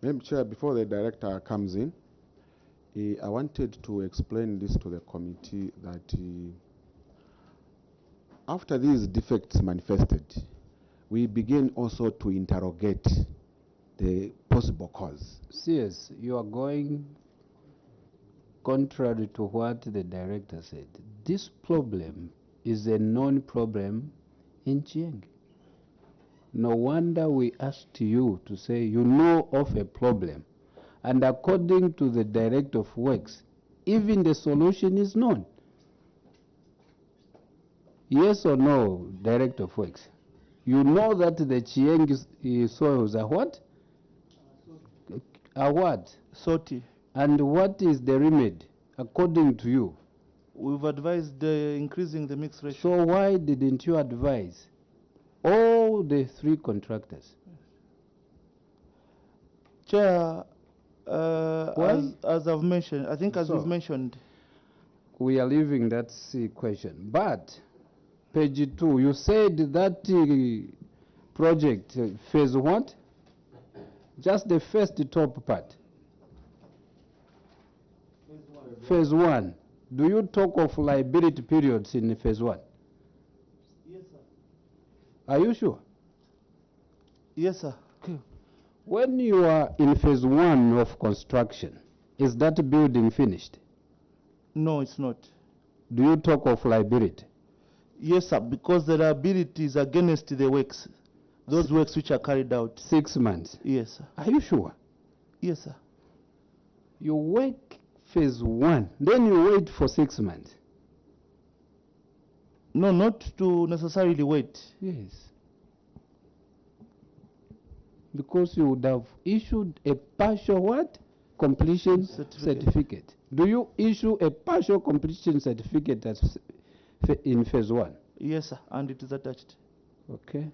Maybe, Chair, before the director comes in, I wanted to explain this to the committee that after these defects manifested, we begin also to interrogate the possible cause. Yes, you are going contrary to what the director said. This problem is a known problem in Chieng. No wonder we asked you to say you know of a problem. And according to the Director of Works, even the solution is known. Yes or no, Director of Works? You know that the Chieng soils are what? Are what? Salty. And what is the remedy, according to you? We've advised increasing the mix ratio. So why didn't you advise all the three contractors? Chair, as I've mentioned, I think as you've mentioned. We are leaving that question. But, page 2, you said that project, phase what? Just the first top part. Phase 1. Do you talk of liability periods in phase 1? Yes, sir. Are you sure? Yes, sir. Okay. When you are in phase 1 of construction, is that building finished? No, it's not. Do you talk of liability? Yes, sir, because the liability is against the works, those works which are carried out. 6 months? Yes, sir. Are you sure? Yes, sir. You work phase 1, then you wait for 6 months. No, not to necessarily wait. Yes. Because you would have issued a partial what? Completion certificate. Do you issue a partial completion certificate in phase 1? Yes, sir, and it is attached. Okay.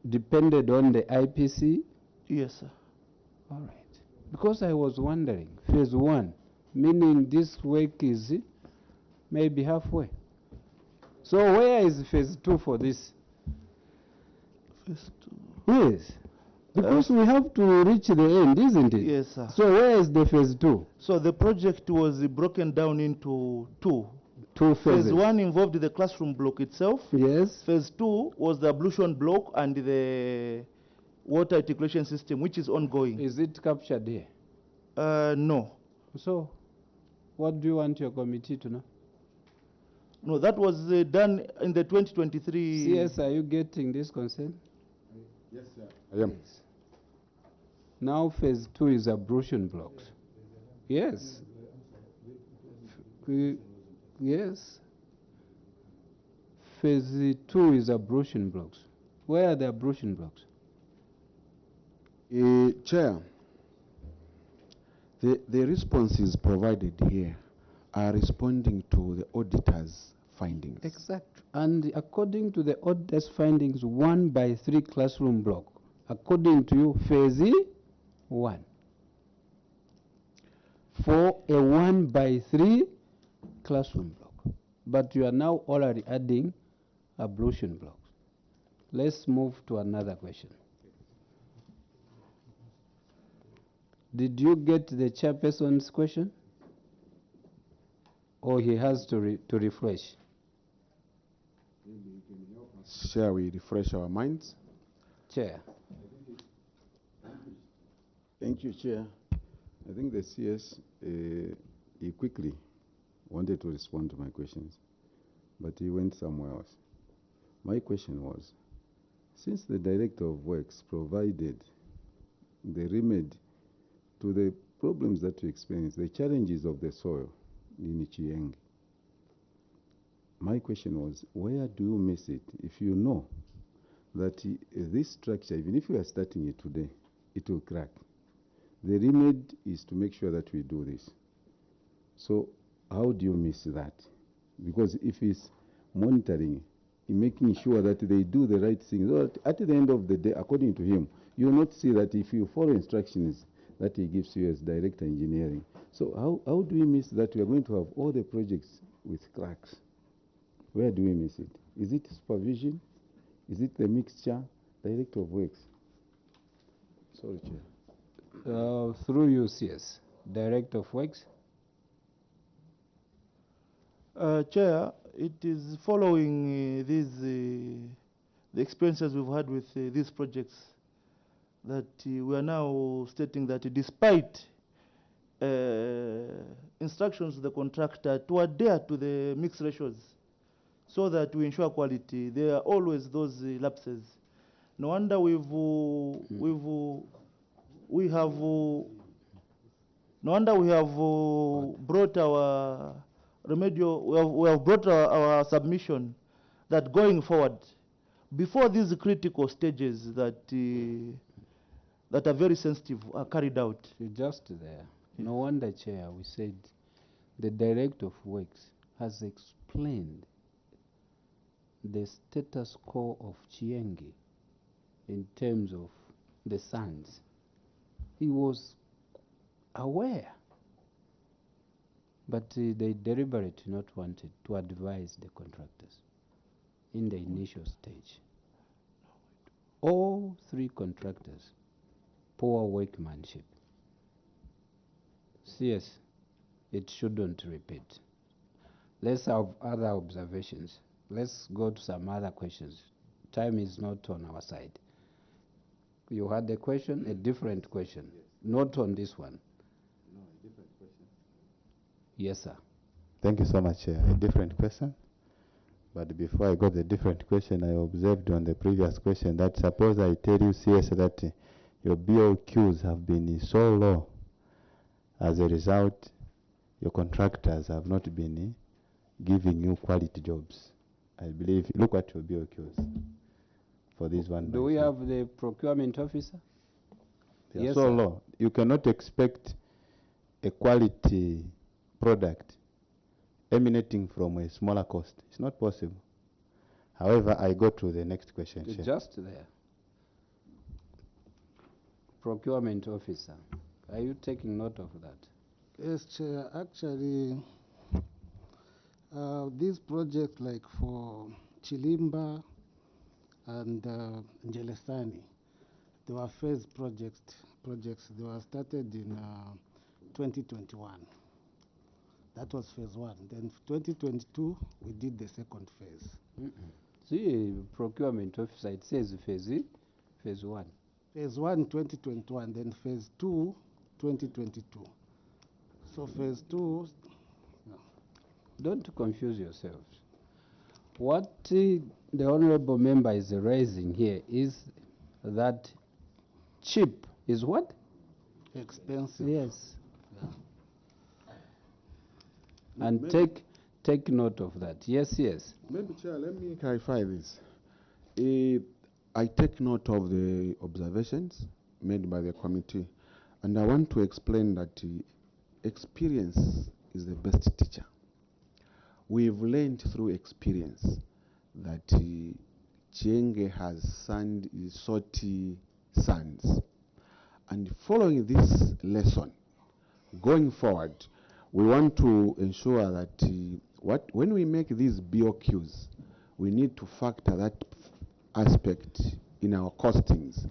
Depended on the IPC? Yes, sir. All right. Because I was wondering, phase 1, meaning this work is maybe halfway. So where is phase 2 for this? Phase 2. Yes. Because we have to reach the end, isn't it? Yes, sir. So where is the phase 2? So the project was broken down into two. Two phases. Phase 1 involved the classroom block itself. Yes. Phase 2 was the ablution block and the water articulation system, which is ongoing. Is it captured here? No. So, what do you want your committee to know? No, that was done in the 2023. Yes, are you getting this concern? Yes, sir. I am. Now phase 2 is ablution blocks. Yes. Yes. Phase 2 is ablution blocks. Where are the ablution blocks? Chair, the responses provided here are responding to the auditor's findings. Exactly. And according to the auditor's findings, 1 by 3 classroom block. According to you, phase 1. For a 1 by 3 classroom block. But you are now already adding ablution blocks. Let's move to another question. Did you get the chairperson's question? Or he has to refresh? Shall we refresh our minds? Chair. Thank you, Chair. I think the CS, he quickly wanted to respond to my questions, but he went somewhere else. My question was, since the Director of Works provided the remedy to the problems that we experience, the challenges of the soil in Chieng, my question was, where do you miss it? If you know that this structure, even if we are starting it today, it will crack. The remedy is to make sure that we do this. So how do you miss that? Because if he's monitoring, making sure that they do the right thing, so that at the end of the day, according to him, you will not see that if you follow instructions that he gives you as director engineering. So how do we miss that? We are going to have all the projects with cracks. Where do we miss it? Is it supervision? Is it the mixture? Director of Works. Sorry, Chair. Through you, CS, Director of Works. Chair, it is following the experiences we've had with these projects that we are now stating that despite instructions to the contractor to adhere to the mix ratios so that we ensure quality, there are always those lapses. No wonder we have brought our remedial, we have brought our submission that going forward, before these critical stages that that are very sensitive are carried out. You're just there. No wonder, Chair, we said the Director of Works has explained the status quo of Chiengi in terms of the sands. He was aware, but they deliberately not wanted to advise the contractors in the initial stage. All 3 contractors, poor workmanship. CS, it shouldn't repeat. Let's have other observations. Let's go to some other questions. Time is not on our side. You had a question, a different question, not on this one. No, a different question. Yes, sir. Thank you so much. A different question. But before I got the different question, I observed on the previous question that suppose I tell you, CS, that your BOQs have been so low. As a result, your contractors have not been giving you quality jobs. I believe, look at your BOQs for this one. Do we have the procurement officer? They are Yes, so sir. low. You cannot expect a quality product emanating from a smaller cost. It's not possible. However, I go to the next question. Chair. Just there. Procurement officer, are you taking note of that? Yes, Chair. Actually, these projects like for Chilimba and Njelesani, they were phase projects. They were started in 2021. That was phase 1. Then 2022, we did the second phase. See, procurement officer, it says phase 1. Phase 1, 2021, then phase 2, 2022. So phase 2, no. Don't confuse yourselves. What the honorable member is raising here is that cheap is what? expensive. Yes. Yeah. And take note of that. Yes, yes. Maybe, Chair, let me clarify this. I take note of the observations made by the committee, and I want to explain that experience is the best teacher. We've learned through experience that Chienge has salty sands. And following this lesson, going forward, we want to ensure that when we make these BOQs, we need to factor that aspect in our costings,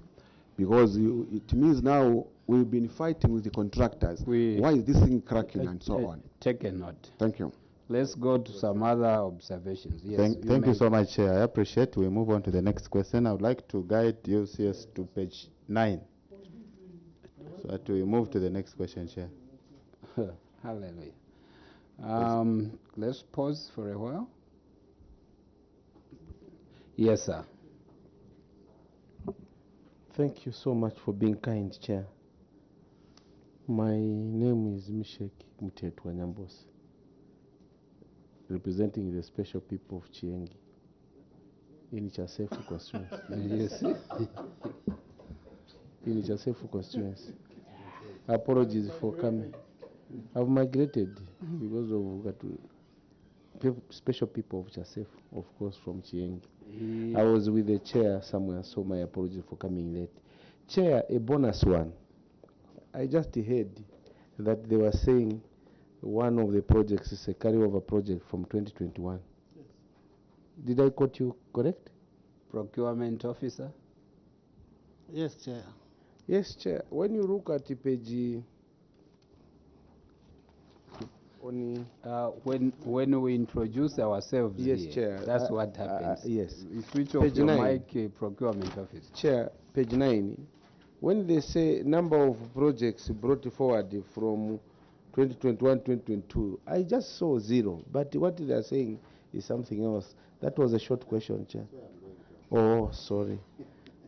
because it means now we've been fighting with the contractors. Why is this thing cracking and so on? Take a note. Thank you. Let's go to some other observations. Yes, Thank you so much, Chair. I appreciate. We move on to the next question. I would like to guide you, CS, to page 9. So that we move to the next question, Chair. Hallelujah. Let's pause for a while. Yes, sir. Thank you so much for being kind, Chair. My name is Mishek Mutetwa Nyambos, representing the special people of Chiengi in Chasefu constituency. Yes. In Chasefu constituency. Apologies for coming. I've migrated because of special people of Chasefu, of course, from Chiengi. I was with the chair somewhere, so my apologies for coming late. Chair, a bonus one. I just heard that they were saying one of the projects is a carryover project from 2021. Yes. Did I quote you correct? Procurement officer? Yes, Chair. Yes, Chair. When you look at the page when we introduce ourselves, yes, here, Chair. that's what happens. Yes. You switch off page your 9. mic, procurement officer. Chair, page 9. When they say number of projects brought forward from 2021-2022, I just saw 0. But what they are saying is something else. That was a short question, Chair. Oh, sorry.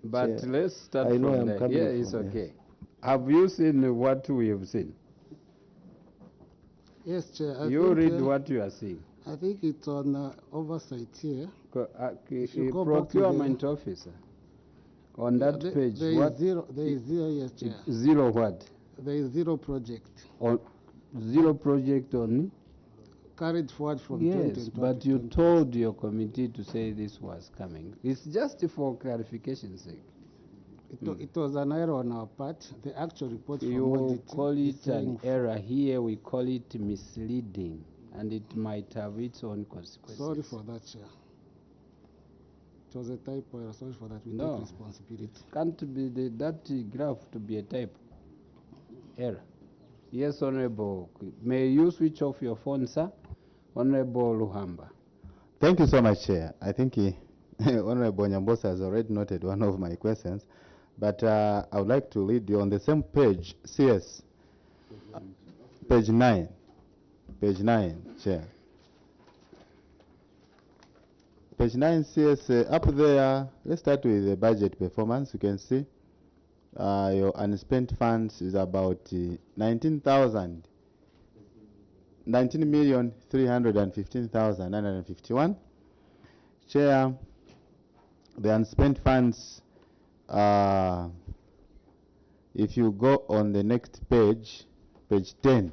But Chair, let's start I know from I'm there. coming Yeah, from it's there. okay. Have you seen what we have seen? Yes, Chair. You read what you are seeing. I think it's on oversight here. If you go back to Procurement officer. On that page, there what? Is zero, there is 0, yes, Chair. 0 what? There is 0 project. On 0 project only? Carried forward from Yes, but you told your committee to say this was coming. It's just for clarification's sake. It was an error on our part. The actual report from You audit call is it an saying error. Here we call it misleading, and it might have its own consequences. Sorry for that, Chair. It was a typo error. Sorry for that. We No. take responsibility. Can't be that graph to be a type error. Yes, Honorable. May you switch off your phone, sir? Honorable Luhamba. Thank you so much, Chair. I think Honorable Nyambosa has already noted one of my questions, but I would like to lead you on the same page, CS, page 9. Page 9, Chair. Page 9 CS, up there, let's start with the budget performance. You can see your unspent funds is about 19,315,951. Chair, the unspent funds, if you go on the next page, page 10,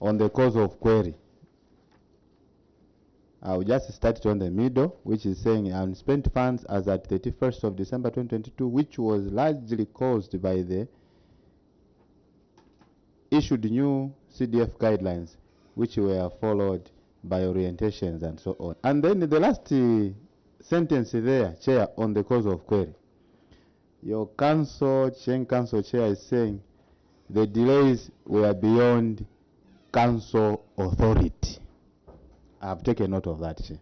on the cause of query, I'll just start it on the middle, which is saying unspent funds as at 31st of December 2022, which was largely caused by the issued new CDF guidelines, which were followed by orientations and so on. And then the last sentence there, Chair, on the cause of query, your council, Chieng Council Chair, is saying the delays were beyond council authority. I have taken note of that, Chair.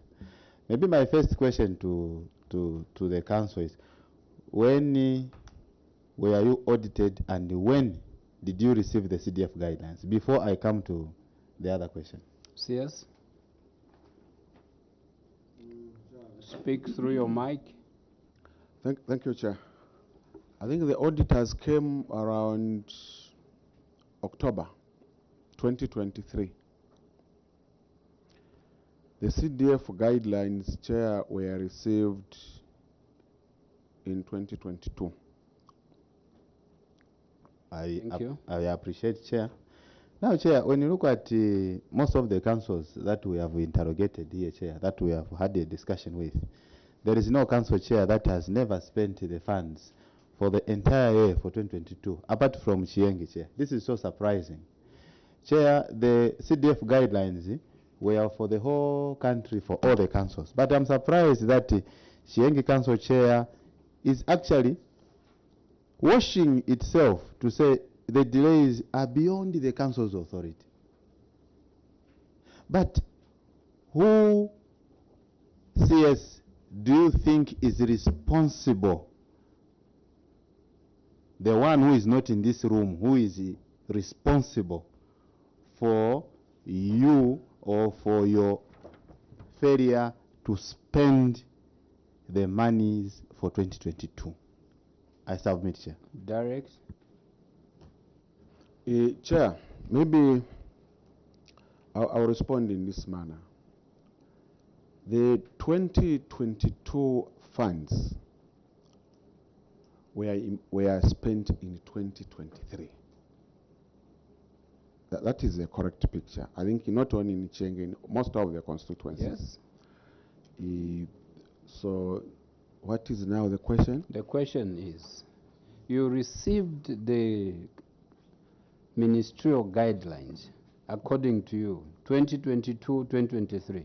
Maybe my first question to the council is, when were you audited and when did you receive the CDF guidelines? Before I come to the other question. CS? Speak through your mic. Thank you, Chair. I think the auditors came around October 2023. The CDF guidelines, Chair, were received in 2022. Thank you. I appreciate, Chair. Now, Chair, when you look at most of the councils that we have interrogated here, Chair, that we have had a discussion with, there is no council, Chair, that has never spent the funds for the entire year for 2022, apart from Chiengi, Chair. This is so surprising. Chair, the CDF guidelines were for the whole country, for all the councils. But I'm surprised that Chiengi Council, Chair, is actually washing itself to say the delays are beyond the council's authority. But who, CS, do you think is responsible? The one who is not in this room, who is responsible for you or for your failure to spend the monies for 2022? I submit, Chair. Direct. Chair, maybe I'll respond in this manner. The 2022 funds were spent in 2023. That is a correct picture. I think not only in Chiengi, in most of the constituencies. Yes. So, what is now the question? The question is, you received the ministerial guidelines, according to you, 2022-2023.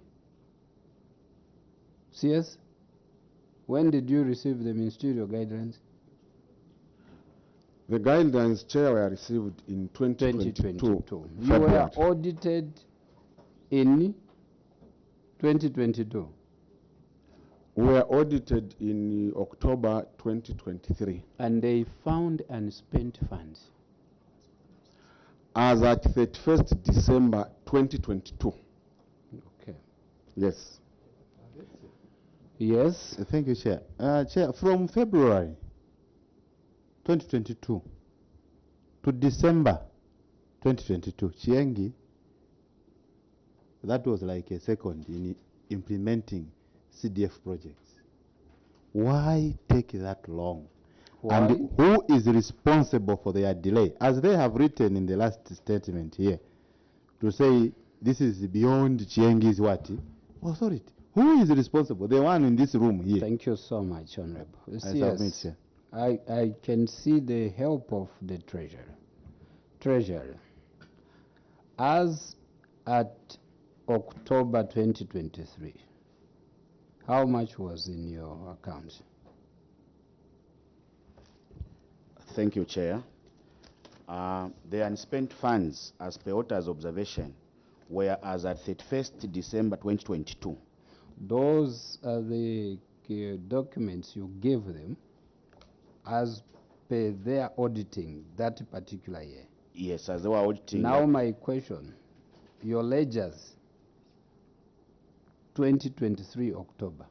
CS, when did you receive the ministerial guidelines? The guidelines, Chair, were received in 2022. You were audited in 2022. We were audited in October 2023. And they found unspent funds. As at 31st December 2022. Okay. Yes. Yes. Thank you, Chair. Chair, from February 2022 to December 2022, Chiengi, that was like a second in implementing CDF projects. Why take that long? Why? And who is responsible for their delay? As they have written in the last statement here, to say this is beyond Chiengi's what? Authority. Who is responsible? The one in this room here. Thank you so much, Honorable. Yes. I can see the help of the Treasurer. As at October 2023, how much was in your account? Thank you, Chair. The unspent funds, as per Otter's observation, were as at 31st December 2022. Those are the documents you gave them as per their auditing that particular year. Yes, as they were auditing. Now my question, your ledgers, 2023 October,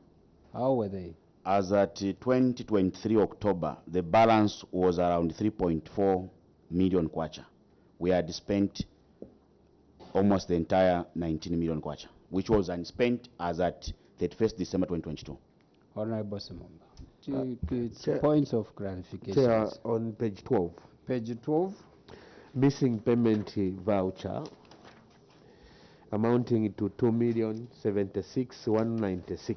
how were they? As at 2023 October, the balance was around 3.4 million kwacha. We had spent almost the entire 19 million kwacha, which was unspent as at 31st December 2022. Honorable Simomba, points of clarification. Chair, on page 12. Page 12. Missing payment voucher amounting to 2,076,196.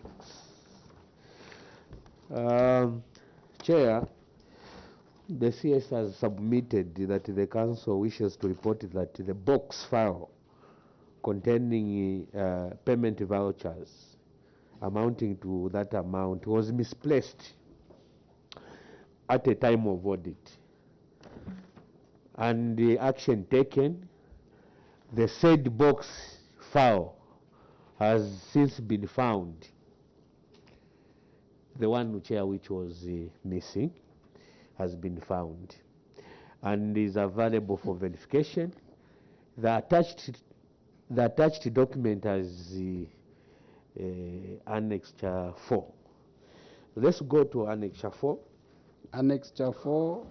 Chair, the CS has submitted that the council wishes to report that the box file containing payment vouchers amounting to that amount was misplaced at the time of audit. And the action taken, the said box file has since been found. The one, Chair, which was missing has been found and is available for verification. The attached document has Annex 4. Let's go to Annex 4. Annexure 4.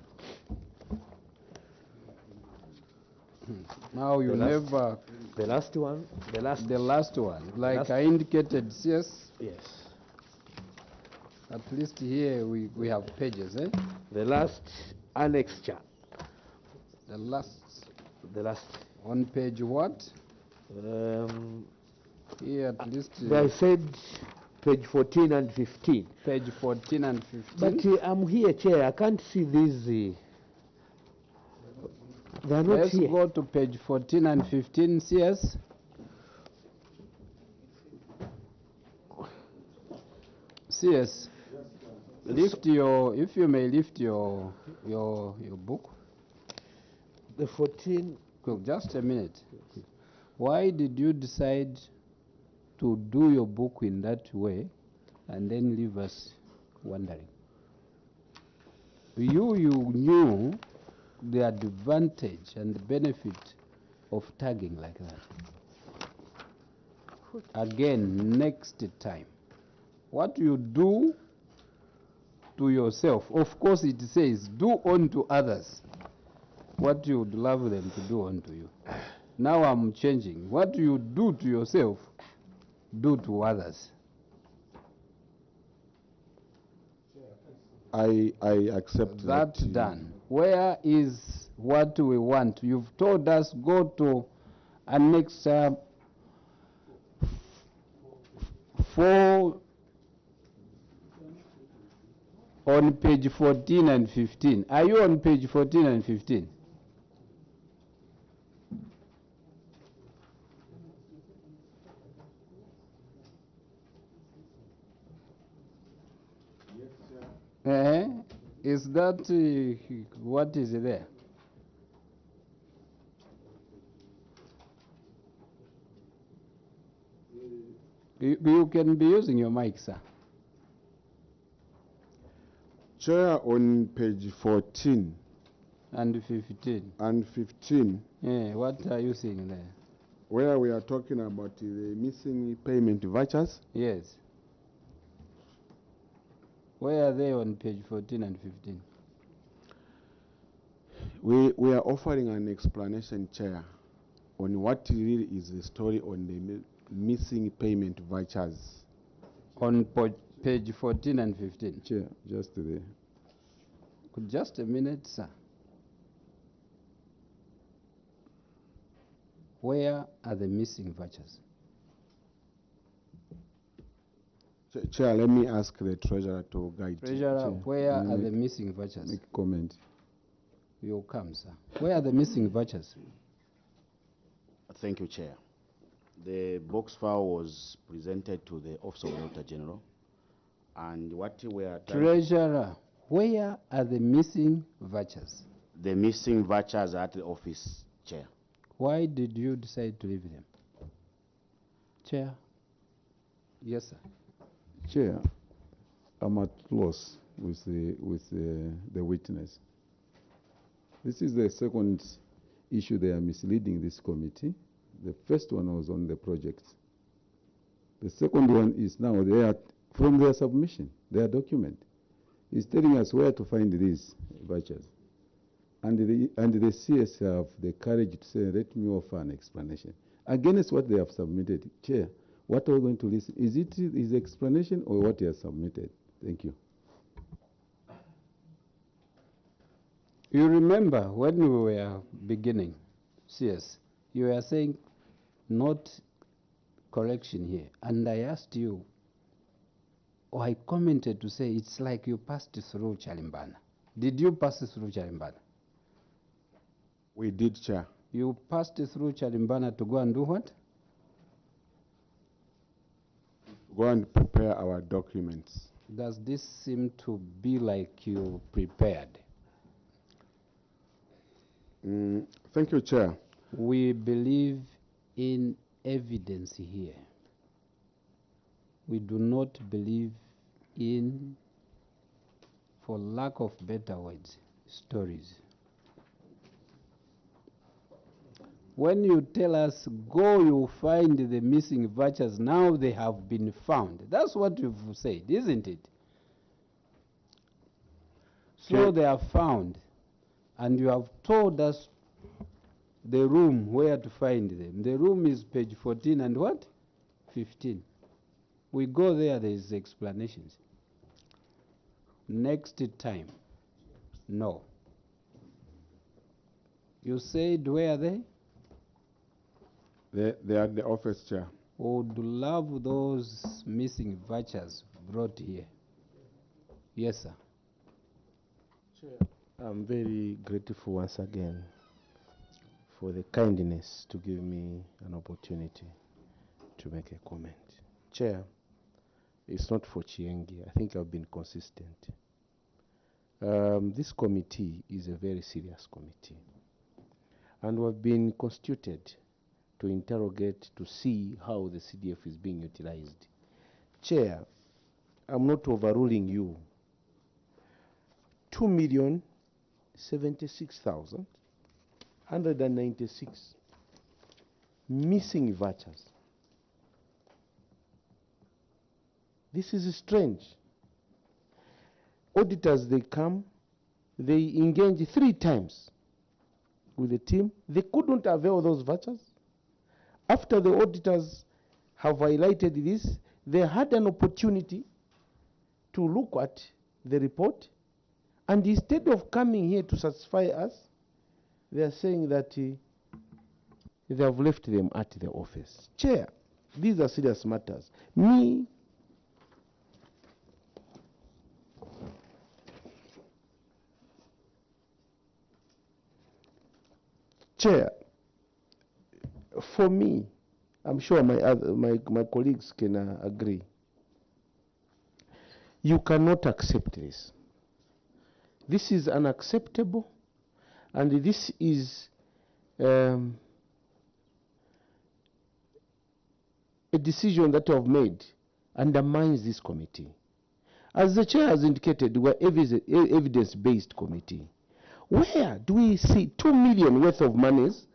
Now you The last- never. The last one, The last one, like last- I indicated, yes. yes. At least here we have pages, eh? The last annexure, The last the last. on page what? Um, Here at least. they said page 14 and 15. Page 14 and 15. But I'm here, Chair. I can't see these. They're not Let's here. go to page 14 and 15, CS. CS, lift your, if you may lift your book. The 14. Quick, just a minute. Why did you decide to do your book in that way and then leave us wondering? You knew the advantage and the benefit of tagging like that. Again, next time, what you do to yourself, of course it says, do unto others what you would love them to do unto you. Now I'm changing. What you do to yourself, do to others. I accept that. That done. Where is what we want? You've told us go to Annexure 4 on page 14 and 15. Are you on page 14 and 15? Is that what is there? You can be using your mic, sir. Chair, on page 14 and 15. And 15. What are you seeing there? Where we are talking about the missing payment vouchers? Yes. Where are they on page 14 and 15? We are offering an explanation, Chair, on what really is the story on the missing payment vouchers. On page 14 and 15. Chair, just there. Just a minute, sir. Where are the missing vouchers? Chair, let me ask the Treasurer to guide. Treasurer, Chair. where are the missing vouchers? Make a comment. You'll come, sir. Where are the missing vouchers? Thank you, Chair. The box file was presented to the Office of the Auditor General, and what we are trying. Treasurer, where are the missing vouchers? The missing vouchers at the office, Chair. Why did you decide to leave them? Chair? Yes, sir. Chair, I'm at loss with the witness. This is the second issue they are misleading this committee. The first one was on the project. The second one is now they are from their submission, their document. It's telling us where to find these vouchers. And the CS have the courage to say, let me offer an explanation. Against what they have submitted, Chair, what are we going to listen? Is it his explanation or what he has submitted? Thank you. You remember when we were beginning, CS, you were saying not correction here. And I asked you, or I commented to say, it's like you passed through Chalimbana. Did you pass through Chalimbana? We did, Chair. You passed through Chalimbana to go and do what? Go and prepare our documents. Does this seem to be like you prepared? Thank you, Chair. We believe in evidence here. We do not believe in, for lack of better words, stories. When you tell us, go, you find the missing vouchers, now they have been found. That's what you've said, isn't it? So Chair- they are found, and you have told us the room where to find them. The room is page 14 and what? 15. We go there is explanations. Next time, no. You said where are they? They are the office, Chair. Would love those missing vouchers brought here. Yes, sir. I'm very grateful once again for the kindness to give me an opportunity to make a comment. Chair, it's not for Chiengi. I think I've been consistent. This committee is a very serious committee. And we've been constituted to interrogate to see how the CDF is being utilized. Chair, I'm not overruling you. 2,076,196 missing vouchers. This is strange. Auditors, they come, they engage 3 times with the team. They couldn't avail those vouchers. After the auditors have highlighted this, they had an opportunity to look at the report, and instead of coming here to satisfy us, they are saying that they have left them at the office. Chair, these are serious matters. Chair, for me, I'm sure my colleagues can agree. You cannot accept this. This is unacceptable, and this is a decision that I've made undermines this committee. As the chair has indicated, we're evidence-based committee. Where do we see 2 million worth of monies,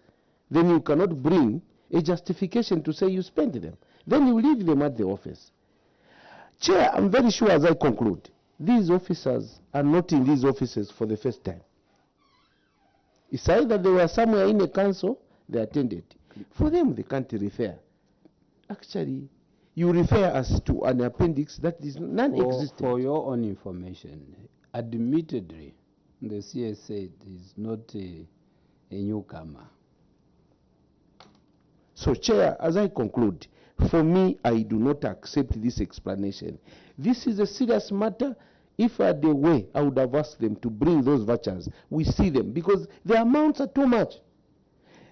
then you cannot bring a justification to say you spent them? Then you leave them at the office. Chair, I'm very sure as I conclude, these officers are not in these offices for the first time. It's either they were somewhere in a council, they attended. For them, they can't refer. Actually, you refer us to an appendix that is non-existent. For your own information, admittedly, the CS said is not a newcomer. So, Chair, as I conclude, for me, I do not accept this explanation. This is a serious matter. If I had a way, I would have asked them to bring those vouchers. We see them because the amounts are too much.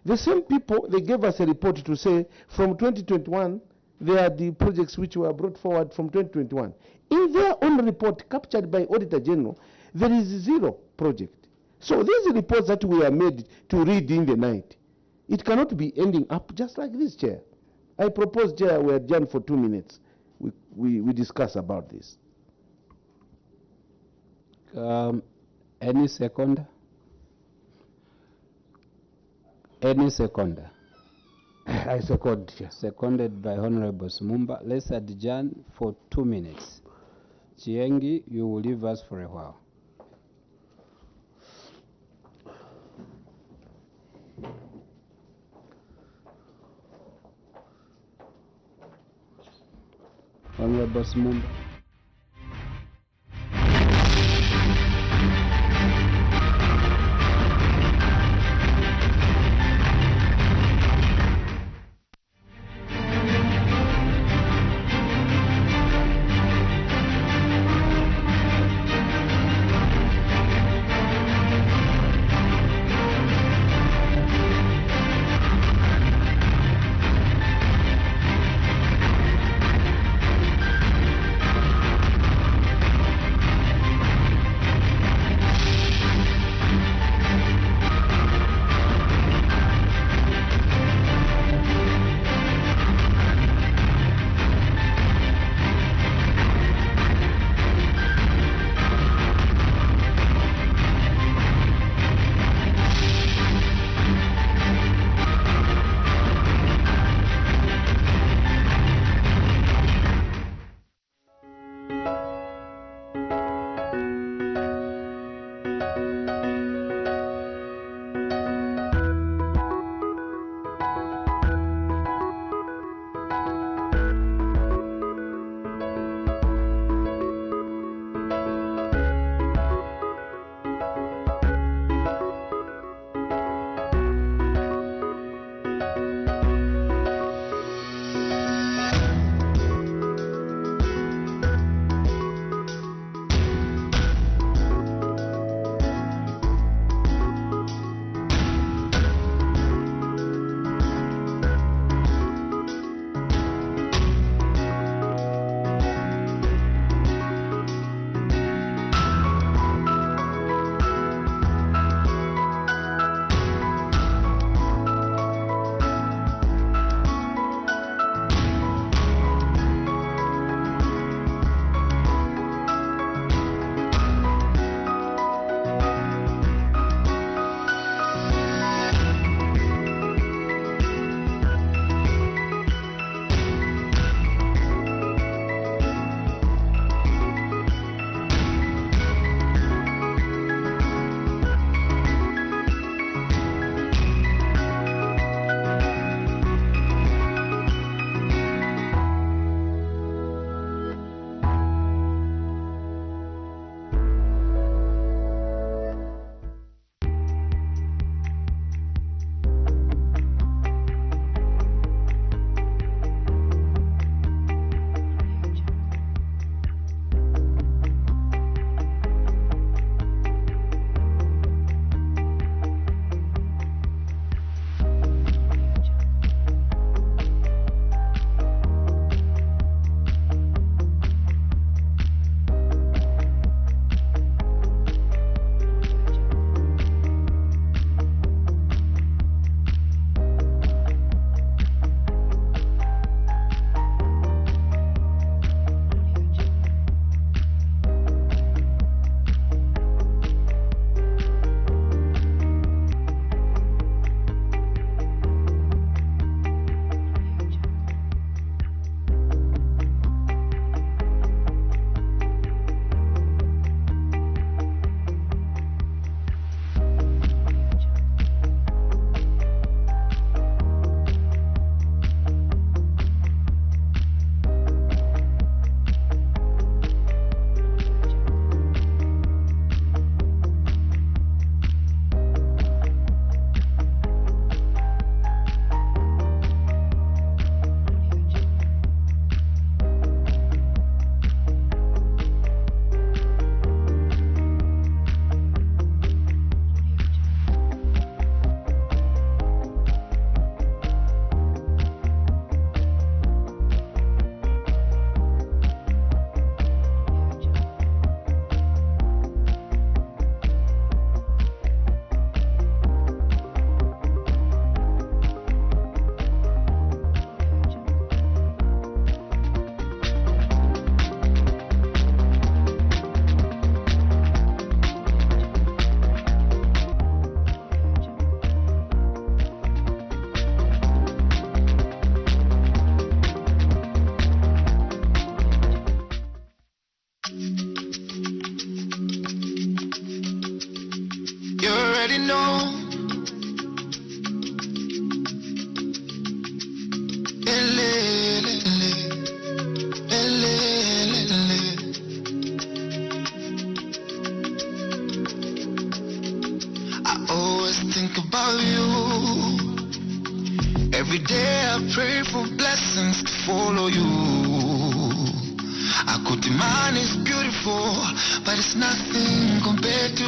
The same people, they gave us a report to say from 2021, there are the projects which were brought forward from 2021. In their own report captured by Auditor General, there is 0 project. So these reports that we are made to read in the night, it cannot be ending up just like this, Chair. I propose, Chair, we adjourn for 2 minutes. We discuss about this. Any second? Any seconder? I second, Chair. Seconded by Honorable Smumba. Let's adjourn for 2 minutes. Chiengi, you will leave us for a while. Honorable Smumba. know. I always think about you. Every day I pray for blessings to follow you. Akutimani is beautiful, but it's nothing compared to